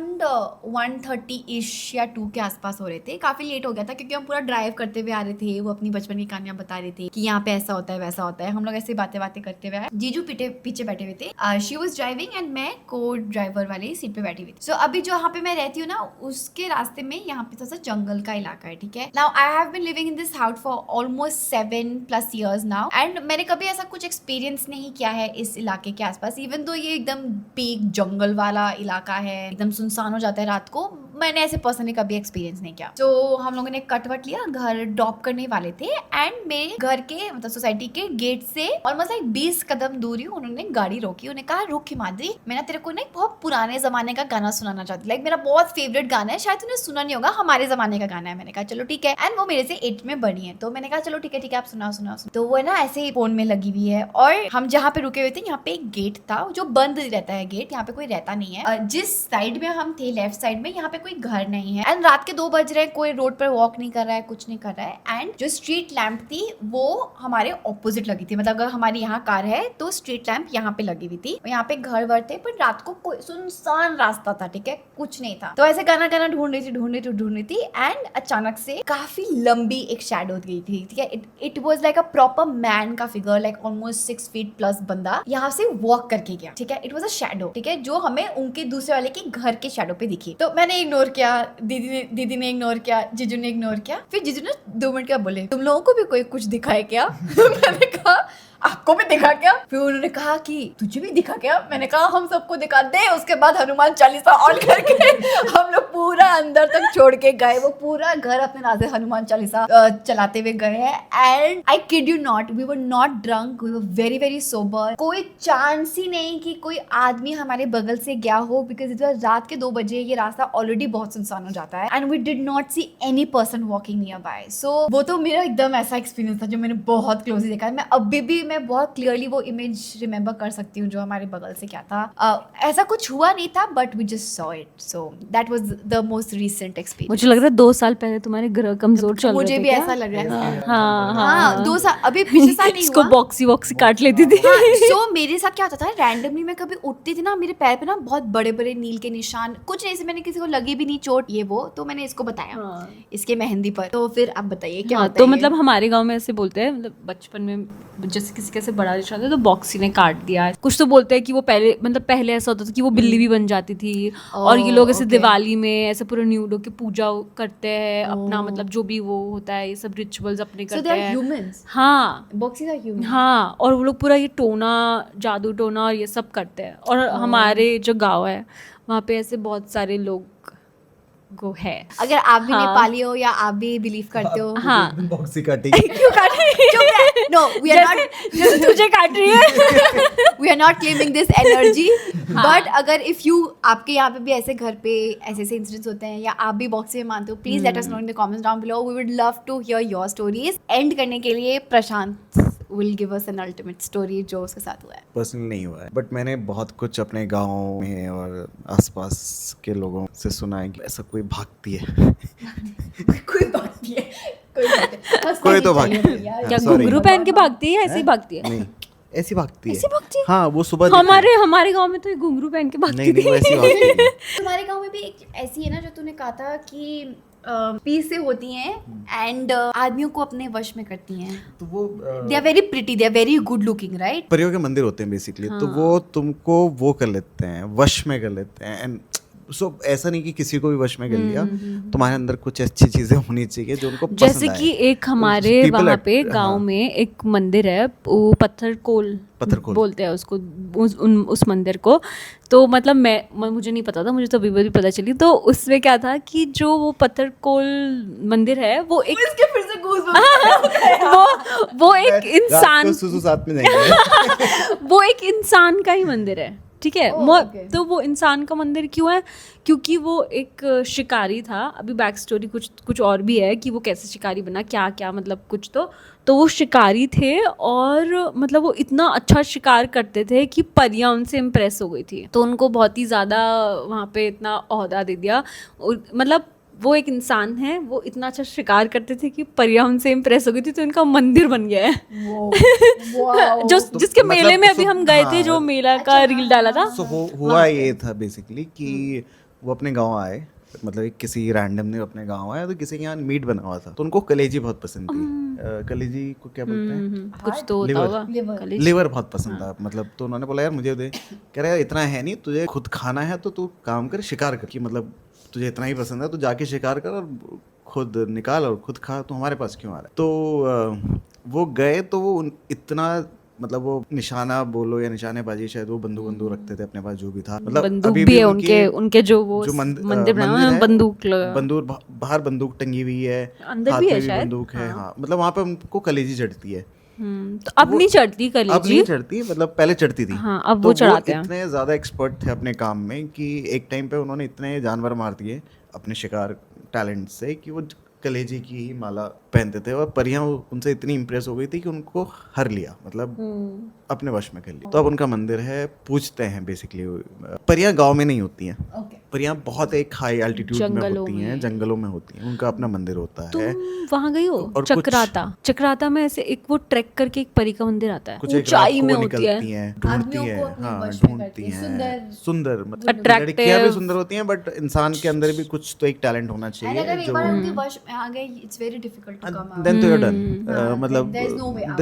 1:30 इश या 2 के आसपास हो रहे थे। काफी लेट हो गया था क्योंकि हम पूरा ड्राइव करते हुए आ रहे थे। वो अपनी बचपन की कहानियां बता रही थी कि यहाँ पे ऐसा होता है वैसा होता है। हम लोग ऐसे बातें करते हुए आए। जीजू पीछे बैठे हुए थे, शी वाज ड्राइविंग एंड मैं को ड्राइवर वाली सीट पे बैठी हुई थी। सो अभी जो यहाँ पे मैं रहती हूँ ना, उसके रास्ते में यहाँ पे थोड़ा सा जंगल का इलाका है, ठीक है। Now I have been living in this house for almost 7+ years now, and मैंने कभी ऐसा कुछ एक्सपीरियंस नहीं किया है इस इलाके के आसपास। इवन तो ये एकदम पीक जंगल वाला इलाका है, एकदम सुनसान हो जाता है रात को, मैंने ऐसे पर्सनली कभी एक्सपीरियंस नहीं किया। तो हम लोगों ने कटवट लिया, घर ड्रॉप करने वाले थे, एंड मेरे घर के मतलब सोसाइटी के गेट से ऑलमोस्ट लाइक 20 कदम दूरी उन्होंने गाड़ी रोकी। उन्होंने कहा रुक हिमाद्री, मैं ना तेरे को ना एक बहुत पुराने जमाने का गाना सुनाना चाहती, लाइक मेरा बहुत फेवरेट गाना है, शायद तूने सुना नहीं होगा, हमारे जमाने का गाना है। मैंने कहा चलो ठीक है, एंड वो मेरे से 8 में बड़ी है, तो मैंने कहा चलो ठीक है आप सुनाओ। तो वो ना ऐसे ही फोन में लगी हुई है, और हम जहाँ पे रुके हुए थे यहाँ पे एक गेट था जो बंद रहता है, गेट यहाँ पे कोई रहता नहीं है। जिस साइड में हम थे लेफ्ट साइड में, यहाँ पे कोई घर नहीं है, एंड रात के 2 बज रहे हैं, कोई रोड पर वॉक नहीं कर रहा है, कुछ नहीं कर रहा है। एंड जो स्ट्रीट लैंप थी वो हमारे ऑपोजिट लगी थी, मतलब अगर हमारी यहाँ कार है तो स्ट्रीट लैंप यहाँ पे लगी हुई थी, यहाँ पे घर वर थे, पर रात को कोई सुनसान रास्ता था, ठीक है, कुछ नहीं था। तो ऐसे गाना ढूंढ रही थी एंड अचानक से काफी लंबी एक शैडो गई थी, ठीक है। It was like a proper man का figure, like almost 6 feet plus बंदा यहाँ से वॉक करके गया, ठीक है। इट वाज अ शैडो, ठीक है, जो हमें उनके दूसरे वाले के घर के शैडो पे दिखी। तो मैंने इग्नोर किया, दीदी ने इग्नोर किया, जीजू ने इग्नोर किया। फिर जीजू ने 2 मिनट क्या बोले, तुम लोगों को भी कोई कुछ दिखाए क्या? मैंने कहा आपको भी दिखा क्या? फिर उन्होंने कहा कि तुझे भी दिखा क्या? मैंने कहा हम सबको दिखा दे। उसके बाद हनुमान चालीसा ऑन करके हम लोग पूरा अंदर तक छोड़ के गए, वो पूरा घर अपने नाम से हनुमान चालीसा चलाते हुए गए हैं। And I kid you not, we were not drunk, we were very very sober. कोई चांस ही नहीं कि कोई आदमी हमारे बगल से गया हो, बिकॉज इट वाज रात के 2 बजे, ये रास्ता ऑलरेडी बहुत सुनसान हो जाता है, and we did not see any person walking nearby. So वो तो मेरा एकदम ऐसा एक्सपीरियंस था जो मैंने बहुत क्लोजली देखा है। मैं अभी भी मैं बहुत क्लियरली वो इमेज रिमेम्बर कर सकती हूँ जो हमारे बगल से क्या था। ऐसा कुछ हुआ नहीं था but we just saw it, so that was the most recent experience. मुझे लग रहा है 2 साल पहले तुम्हारे ग्रह कमजोर चल रहे थे। मुझे भी क्या? ऐसा लग रहा है। हाँ हाँ 2 साल, अभी पिछले साल नहीं इसको हुआ। बॉक्सी काट लेती थी। सो मेरे साथ क्या होता था, रैंडमली मैं कभी उठती थी ना, मेरे पैर पे ना बहुत बड़े बड़े नील के निशान, कुछ नहीं से मैंने किसी को लगी भी नहीं चोट ये वो, तो मैंने इसको बताया इसके मेहंदी पर। तो फिर आप बताइए क्या होता तो है ये? मतलब हमारे गांव में ऐसे बोलते हैं, मतलब बचपन में जैसे किसी कैसे बड़ा निशान था तो बॉक्सी ने काट दिया। कुछ तो बोलते हैं कि वो पहले ऐसा होता था कि वो बिल्ली भी बन जाती थी। और ये लोग ऐसे okay. दिवाली में ऐसे पूरे न्यूड होके पूजा करते हैं अपना, मतलब जो भी वो होता है ये सब रिचुअल्स अपने So करते they are हैं। humans. हाँ Boxes are humans. हाँ, और वो लोग पूरा ये टोना, जादू टोना और ये सब करते हैं। और हमारे जो गांव है वहाँ पे ऐसे बहुत सारे लोग को है। अगर आप भी हाँ। नेपाली हो या आप भी बिलीव करते हो, हाँ बॉक्सी काटेगी। क्यों काट रही है? नो वी आर नॉट, जैसे तुझे काट रही है। We are not claiming this energy, but अगर इफ यू, आपके यहाँ पे भी ऐसे घर पे ऐसे ऐसे इंसिडेंट्स होते हैं या आप भी बॉक्स में मानते हो, please let us know in the comments down below. We would love to hear your stories. End करने के लिए प्रशांत will give us an ultimate story जो उसके साथ हुआ है। पर्सनल नहीं हुआ है बट मैंने बहुत कुछ अपने गांव में और आसपास के लोगों से सुना है कि ऐसा कोई भागती है। कोई बात नहीं है, कोई बात नहीं, कोई तो भागती है। क्या sorry. घुंघरू पहन के भागती है? ऐसे ही भागती है? नहीं ऐसी भागती है। ऐसी भागती है? हाँ वो सुबह हमारे गांव में तो ये घुंघरू पहन के भागती नहीं थी। वो ऐसी भागती है। तुम्हारे गांव में भी एक ऐसी है ना जो तूने कहा था कि पीस से होती हैं एंड आदमियों को अपने वश में करती हैं। तो वो they are very pretty, they are very good looking, right? परियों के मंदिर होते हैं बेसिकली। तो वो तुमको वो कर लेते हैं, वश में कर लेते हैं। एंड सो ऐसा नहीं कि किसी को भी वश में कर लिया, तुम्हारे अंदर कुछ अच्छी चीजें होनी चाहिए जो उनको पसंद जैसे कि एक हमारे वहाँ पे गांव में एक मंदिर है, वो पत्थरकोल बोलते हैं उसको, उस मंदिर को। तो मतलब मुझे नहीं पता था, मुझे तो अभी भी पता चली। तो उसमें क्या था कि जो वो पत्थरकोल मंदिर है वो एक इसके फिर से गूज़बम्प्स वो एक इंसान, साथ में जाएंगे। वो एक इंसान का ही मंदिर है, ठीक है। okay. तो वो इंसान का मंदिर क्यों है? क्योंकि वो एक शिकारी था। अभी बैक स्टोरी कुछ और भी है कि वो कैसे शिकारी बना, क्या मतलब कुछ तो वो शिकारी थे और मतलब वो इतना अच्छा शिकार करते थे कि परियां उनसे इम्प्रेस हो गई थी। तो उनको बहुत ही ज़्यादा वहाँ पे इतना ओहदा दे दिया। मतलब वो एक इंसान है, वो इतना अच्छा शिकार करते थे कि परियां उनसे इम्प्रेस हो गई थी, तो इनका मंदिर बन गया है। जिसके मेले में अभी हम गए थे, जो मेला का रील डाला था। हुआ ये था बेसिकली कि वो अपने गांव आए, मतलब किसी रैंडम ने अपने गांव आया तो किसी के यहाँ मीट बना हुआ था, तो उनको कलेजी बहुत पसंद थी। कलेजी को क्या बोलते हैं? कुछ तो होता होगा, लिवर बहुत पसंद था मतलब। तो उन्होंने बोला यार मुझे दे। कह रहा इतना है नहीं, तुझे खुद खाना है तो तू काम कर, शिकार कर, कि मतलब तुझे इतना ही पसंद है तो जाके शिकार कर और खुद निकाल और खुद खा, तो हमारे पास क्यों आ रहा है? तो वो गए तो वो इतना, मतलब वो निशाना बोलो या निशानेबाजी, शायद वो बंदूक रखते थे अपने पास, जो भी था। मतलब बंदूक भी है उनके जो वो मंदिर बना है, बंदूक बाहर बंदूक टंगी हुई है, अंदर हाथ भी में है भी शायद। बंदूक है। हाँ मतलब वहाँ पे उनको कलेजी चढ़ती है। तो अब नहीं चढ़ती कलेजी? अब नहीं चढ़ती, मतलब पहले चढ़ती थी। हाँ, अब वो चढ़ाते हैं। इतने ज्यादा एक्सपर्ट थे अपने काम में कि एक टाइम पे उन्होंने इतने जानवर मार दिए अपने शिकार टैलेंट से कि वो कलेजी की ही माला पहनते थे। और परियां उनसे इतनी इम्प्रेस हो गई थी कि उनको हर लिया, मतलब अपने वश में कर लिया। तो अब उनका मंदिर है, पूजते हैं बेसिकली। परियां गांव में नहीं होती हैं, परियां बहुत एक हाई एल्टीट्यूड में होती हैं, जंगलों में होती हैं, उनका अपना मंदिर होता है। वहाँ गई हो? और चक्राता में ऐसे एक वो ट्रैक करके एक परी का मंदिर आता है, कुछ ऊंचाई में होती ढूंढती है, हाँ ढूंढती हैं, सुंदर, मतलब लड़कियां भी सुंदर होती हैं, बट इंसान के अंदर भी कुछ तो एक टैलेंट होना चाहिए। अगर एक बार उनके वश में आ गए, it's very difficult to come out. Then तो यू आर डन, मतलब there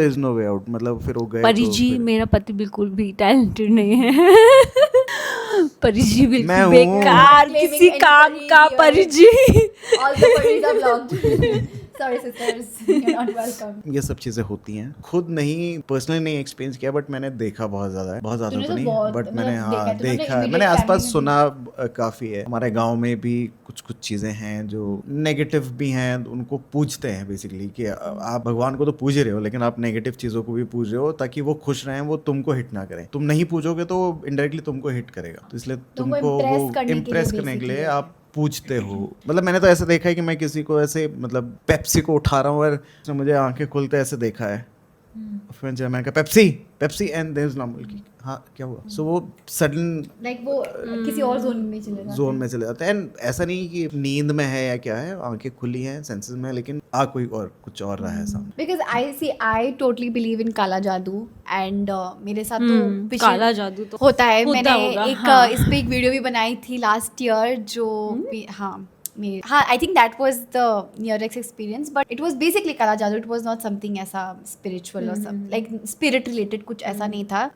is no way out. मतलब फिर वो गए। परी जी, मेरा पति बिल्कुल भी टैलेंटेड नहीं है। परी जी बिल्कुल बेकार, किसी काम का परी जी। All the puppies are blocked. Sorry sisters, you're not welcome. ये सब चीजें होती हैं। खुद नहीं, पर्सनली नहीं एक्सपीरियंस किया, बट मैंने देखा बहुत ज्यादा है, बहुत ज्यादा तो नहीं, बट मैंने हाँ देखा, मैंने आसपास सुना काफी है। हमारे गांव में भी कुछ चीजें हैं जो नेगेटिव भी हैं, उनको पूजते हैं बेसिकली कि आप भगवान को तो पूज रहे हो, लेकिन आप नेगेटिव चीजों को भी पूज रहे हो ताकि वो खुश रहें, वो तुमको हिट ना करें। तुम नहीं पूजोगे तो इनडायरेक्टली तुमको हिट करेगा, तो इसलिए तुमको वो इम्प्रेस करने के लिए आप पूछते हो। मतलब मैंने तो ऐसे देखा है कि मैं किसी को ऐसे, मतलब पेप्सी को उठा रहा हूँ और उसने मुझे आंखें खुलते ऐसे देखा है फिर जब मैंने कहा Pepsi Pepsi and there is normal की हाँ क्या हुआ सो वो सडन लाइक वो किसी और जोन में चले जाते जोन में चले जाते हैं एंड ऐसा नहीं कि नींद में है या क्या है आंखें खुली हैं सेंसेस में लेकिन आ कोई और कुछ और रहा है सामने because I totally believe in काला जादू एंड मेरे साथ तो पिछले काला जादू तो होता है होता मैंने होगा, एक हाँ। इस पे एक वीडियो भी बनाई थी लास्ट ईयर जो हाँ I think that was the nearest experience but it was basically काला जादू इट वाज नॉट समथिंग ऐसा स्पिरिचुअल और सब लाइक स्पिरिट रिलेटेड कुछ ऐसा नहीं था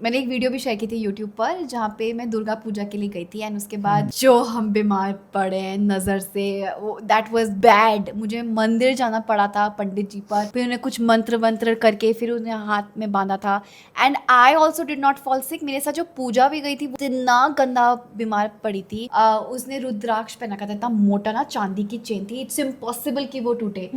मैंने एक वीडियो भी शेयर की थी यूट्यूब पर जहाँ पे मैं दुर्गा पूजा के लिए गई थी एंड उसके बाद जो हम बीमार पड़े नज़र से वो दैट वाज बैड मुझे मंदिर जाना पड़ा था पंडित जी पर फिर उन्हें कुछ मंत्र वंत्र करके फिर उन्हें हाथ में बांधा था and I also did not fall sick मेरे साथ जो पूजा भी गई थी वो इतना गंदा बीमार पड़ी थी उसने रुद्राक्ष पहना था इतना मोटा ना चांदी की चेन थी इट्स इम्पॉसिबल कि वो टूटे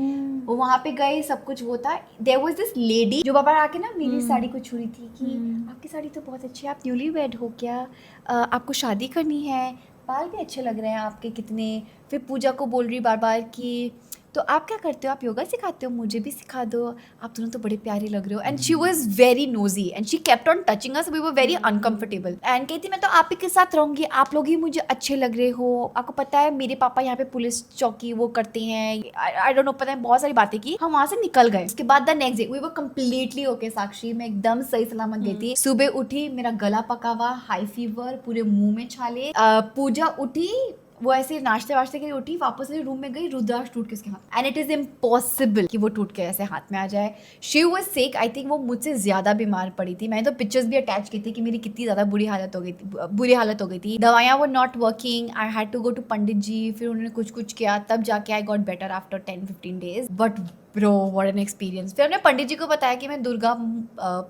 वो वहां पे गए सब कुछ वो था देयर वाज दिस लेडी जो बाबा आके ना मेरी साड़ी को छू रही थी कि आपकी साड़ी तो बहुत अच्छी है आप न्यूली वेड हो क्या आपको शादी करनी है बाल भी अच्छे लग रहे हैं आपके कितने फिर पूजा को बोल रही बार बार कि तो आप क्या करते हो आप योगा सिखाते हो मुझे भी सिखा दो आप दोनों तो बड़े प्यारे लग रहे हो and she was very nosy and she kept on touching us we were very uncomfortable and कहती मैं तो आप ही के साथ रहूंगी आप लोग ही मुझे अच्छे लग रहे हो आपको पता है मेरे पापा यहाँ पे पुलिस चौकी वो करते हैं आई डोंट नो पता है बहुत सारी बातें की हम वहां से निकल गए उसके बाद the next day we were completely okay Sakshi मैं एकदम सही सलामत गई थी सुबह उठी मेरा गला पका हुआ हाई फीवर पूरे मुंह में छाले पूजा उठी वो ऐसे नाश्ते वाश्ते के लिए उठी वापस से रूम में गई रुद्राक्ष टूट के उसके हाथ एंड इट इज इम्पॉसिबल कि वो टूट के ऐसे हाथ में आ जाए she was sick I think वो मुझसे ज्यादा बीमार पड़ी थी मैंने तो पिक्चर्स भी अटैच की थी कि मेरी कितनी ज्यादा बुरी हालत हो गई थी दवाइयाँ वो not working I had to go to Pandit ji फिर उन्होंने कुछ किया तब जाके I got better after 10-15 days but bro what an experience फिर हमने पंडित जी को बताया कि मैं दुर्गा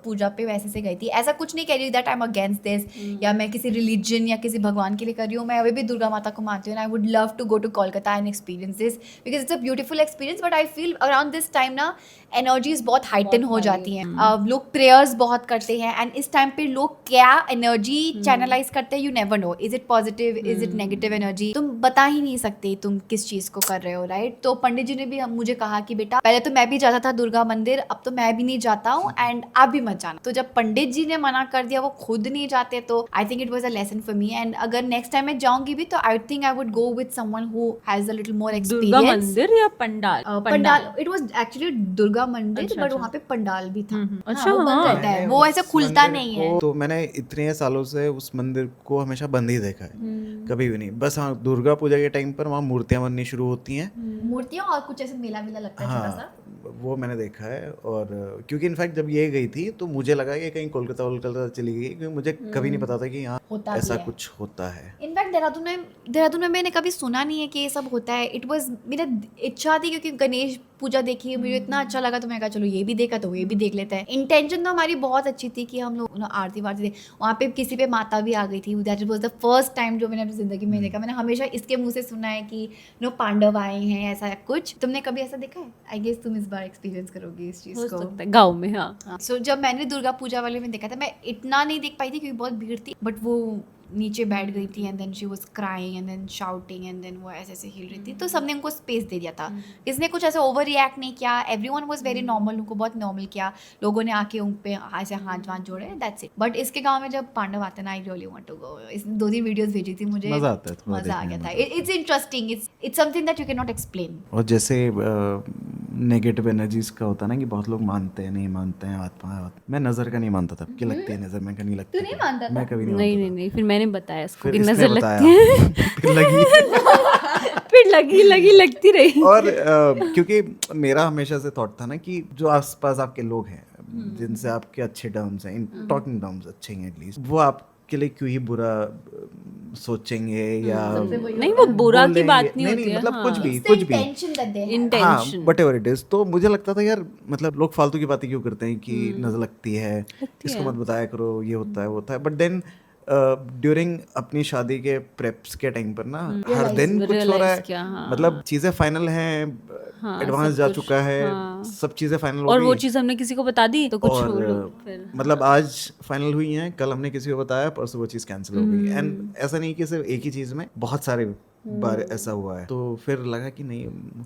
पूजा पे वैसे से गई थी ऐसा कुछ नहीं कह रही that I am against this या मैं किसी रिलीजन या किसी भगवान के लिए कर रही हूँ मैं अभी भी दुर्गा माता को मानती हूँ I would love to go to Kolkata and experience this because it's a beautiful experience but I feel around this time ना एनर्जीज बहुत हाइटन हो जाती हैं लोग प्रेयर्स बहुत करते हैं एंड इस टाइम पे लोग क्या एनर्जी चैनलाइज करते हैं you never know is it positive is it negative energy तुम बता ही नहीं सकते तुम किस चीज को कर रहे हो राइट तो पंडित जी ने भी मुझे कहा कि बेटा पहले तो मैं भी जाता था दुर्गा मंदिर अब तो मैं भी नहीं जाता हूँ एंड आप भी मत जाना तो जब पंडित जी ने मना कर दिया वो खुद नहीं जाते तो I think it was a lesson for me and अगर नेक्स्ट टाइम मैं जाऊंगी भी तो I think I would go with someone who has a little more Durga experience मंदिर या pandal pandal it was actually Durga मंदिर अच्छा, बट अच्छा। वहाँ पे पंडाल भी था अच्छा, हाँ, वो बंद हाँ। रहता है वो ऐसे उस खुलता मंदिर नहीं है को तो मैंने इतने सालों से उस मंदिर को हमेशा बंद ही देखा है कभी भी नहीं बस हाँ दुर्गा पूजा के टाइम पर वहाँ मूर्तियाँ बननी शुरू होती हैं मूर्तियाँ और कुछ ऐसे मेला वेला लगता है छोटा सा हाँ वो मैंने देखा है और क्योंकि इनफैक्ट जब ये गई थी तो मुझे लगा कि कहीं कोलकाता चली गई क्योंकि मुझे कभी नहीं पता था कि यहाँ होता भी ऐसा है। कुछ होता है इनफैक्ट देहरादून में मैंने कभी सुना नहीं है कि ये सब होता है इट वाज मेरा इच्छा थी क्योंकि गणेश पूजा देखी मुझे इतना अच्छा लगा तो मैं कहा चलो ये भी देखा तो ये भी देख लेते हैं इंटेंशन तो हमारी बहुत अच्छी थी कि हम लोग आरती वारती वहाँ पे किसी पे माता भी आ गई थी that was the first time जो मैंने अपनी जिंदगी में देखा मैंने हमेशा इसके मुंह से सुना है कि पांडव आए हैं ऐसा कुछ तुमने कभी ऐसा देखा है आई गेस तुम इस बार एक्सपीरियंस करोगे इस चीज हो को सकता है गाँव में हाँ सो जब मैंने दुर्गा पूजा वाले में देखा था मैं इतना नहीं देख पाई थी क्योंकि बहुत भीड़ थी बट वो नीचे बैठ गई थी and then she was crying and then shouting and then वो ऐसे हिल रही थी तो सबने उनको स्पेस दे दिया था किसने कुछ ऐसे ओवर रिएक्ट नहीं किया एवरीवन वाज वेरी नॉर्मल उनको बहुत नॉर्मल किया लोगों ने आके उन पे ऐसे हाथ जोड़े दैट्स इट बट इसके गांव में जब पांडव आते ना I really want to go इसने 2-3 वीडियोस भेजी थी मुझे मजा आता है थोड़ा मजा आ देखने गया में, था it's interesting it's something that you can not explain और जैसे नेगेटिव एनर्जीज का होता है ना कि बहुत लोग मानते हैं नहीं मानते हैं आत्मा मैं नज़र का नहीं मानता था कि लगती है नज़र मैं नहीं लगती तू नहीं मानता था? मैं कभी नहीं नहीं मानता नहीं नहीं फिर मैंने बताया इसको फिर कि इसने नजर बताया, लगती है फिर लगी फिर लगी लगती रही और क्योंकि मेरा हमेशा से थॉट था ना कि जो आसपास आपके लोग हैं जिनसे आपके अच्छे टर्म्स हैं इन टॉकिंग टर्म्स अच्छे हैं एटलीस्ट वो आपके लिए क्यों ही बुरा सोचेंगे या नहीं वो बुरा की बोलेंगे। बात नहीं होती है मतलब हाँ। कुछ भी It's the कुछ भी intention that they have. हाँ intention what ever it is तो मुझे लगता था यार मतलब लोग फालतू की बातें क्यों करते हैं कि नजर लगती है इसको मत बताया करो ये होता है वो होता है बट देन ड्यूरिंग अपनी शादी के प्रेप्स के टाइम पर ना हर दिन कुछ हो रहा है किया, हाँ। मतलब चीजें फाइनल हैं एडवांस जा चुका है सब चीजें फाइनल हो और गई वो चीज हमने किसी को बता दी तो कुछ और लोग फिर मतलब आज फाइनल हुई हैं कल हमने किसी को बताया परसों वो चीज़ कैंसिल हो गई एंड ऐसा नहीं कि सिर्फ एक ही चीज़ में बहुत सारे बार ऐसा हुआ है तो फिर लगा कि नहीं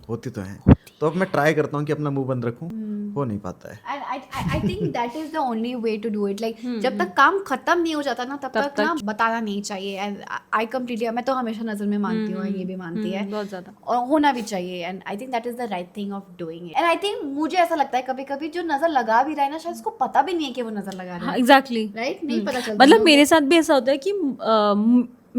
होती तो है तो अब मैं ट्राई करता हूँ कि अपना मुंह बंद रखूँ हो नहीं पाता है। And I think that is the only way to do it. Like जब तक काम खत्म नहीं हो जाता ना तब तक ना बताना नहीं चाहिए. And I completely, मैं तो हमेशा नजर में मानती हूँ, ये भी मानती है, बहुत ज्यादा और होना भी चाहिए. And I think that is the right thing of doing it. And I think मुझे ऐसा लगता है कभी कभी जो नजर लगा भी रहा है ना, शायद उसको पता भी नहीं है कि वो नजर लगा रहा है. एग्जैक्टली राइट, नहीं पता चलता. मतलब मेरे साथ भी ऐसा होता है कि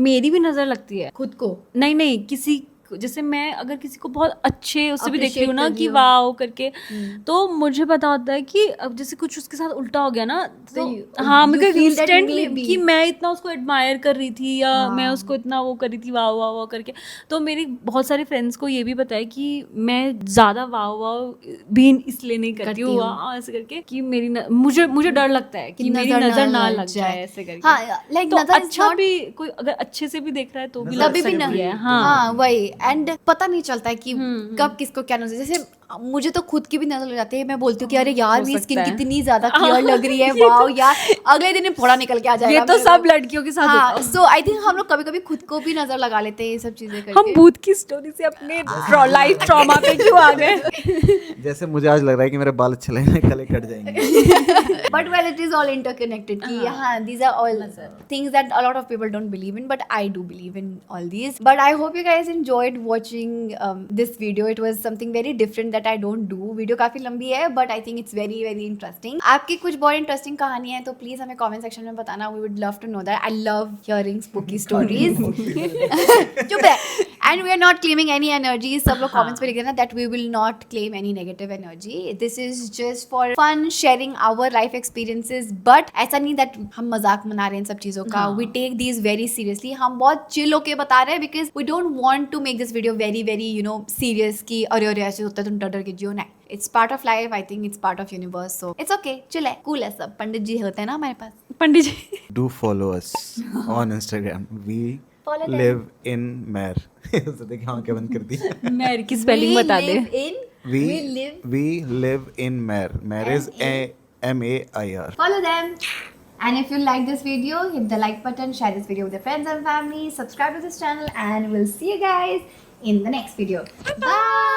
मेरी भी नजर लगती है खुद को. नहीं किसी जैसे मैं अगर किसी को बहुत अच्छे उससे भी देख रही हूँ ना Appreciate कि कर रही वाओ करके, तो मुझे पता होता है कि अब जैसे कुछ उसके साथ उल्टा हो गया ना, तो हाँ you मुझे feel that इंस्टेंटली maybe. कि मैं इतना उसको एडमायर कर रही थी या मैं उसको इतना वो कर रही थी वाओ वाओ वाओ करके. तो मेरी बहुत सारे फ्रेंड्स को ये भी पता है कि मैं ज़्यादा वाओ वाओ भी इसलिए नहीं करती हूँ ऐसे करके कि मेरी मुझे डर लगता है कि मेरी नज़र ना लग जाए ऐसे करके. हाँ, like तो नजर is अच्छा not- भी कोई अगर अच्छे से भी देख रहा है तो भी नजर लग तभी भी सकती है. हाँ वही. एंड पता नहीं चलता है कि कब किसको क्या नजर. जैसे मुझे तो खुद की भी नजर लग जाती है. मैं बोलती हूँ कि अरे यार हो मेरी सकता स्किन है. कितनी ज्यादा क्लियर लग रही है, वाओ यार, अगले दिन फोड़ा निकल के आ जाएगा. ये तो मेरे सब को. लड़कियों के साथ होता हाँ, है. सो आई थिंक हम लोग कभी कभी खुद को भी नजर लगा लेते हैं ये सब चीजें हम करके. भूत की स्टोरी से अपने लाइफ ट्रॉमा पे क्यों आ गए? जैसे मुझे आज लग रहा है कि मेरे बाल अच्छे लगने कल कट जाएंगे। But well, it is all interconnected. कि हाँ, these are all things that a lot of people don't believe in, but I do believe in all these. But I hope you guys enjoyed watching this video. It was something very different that I don't do. Video काफी लंबी है, but I think it's very very interesting. आपकी कुछ बहुत interesting कहानी है तो please हमें comment section में बताना. We would love to know that. I love hearing spooky stories. चुप है. And we are not claiming any energy. सब लोग comments पे लिख देना that we will not claim any negative energy. This is just for fun, sharing our life experiences. But ऐसा नहीं that हम मजाक मना रहे हैं इन सब चीज़ों का. We take these very seriously. हम बहुत chill होके बता रहे हैं because we don't want to make this video very very serious कि अरे अरे ऐसे होता है तुम डर डर के जियो. नहीं. It's part of life. I think it's part of universe. So it's okay. chill है, cool है सब. पंडित जी होते हैं ना हमारे पास. पंडित जी Do follow us on Instagram. We Follow them. live in Mer. तो देखिए हाँ क्या बंद कर दी. मैर की स्पेलिंग बता दे. We live in Mer. Mer is MAIR. Follow them. And if you like this video, hit the like button, share this video with your friends and family, subscribe to this channel, and we'll see you guys in the next video. Bye.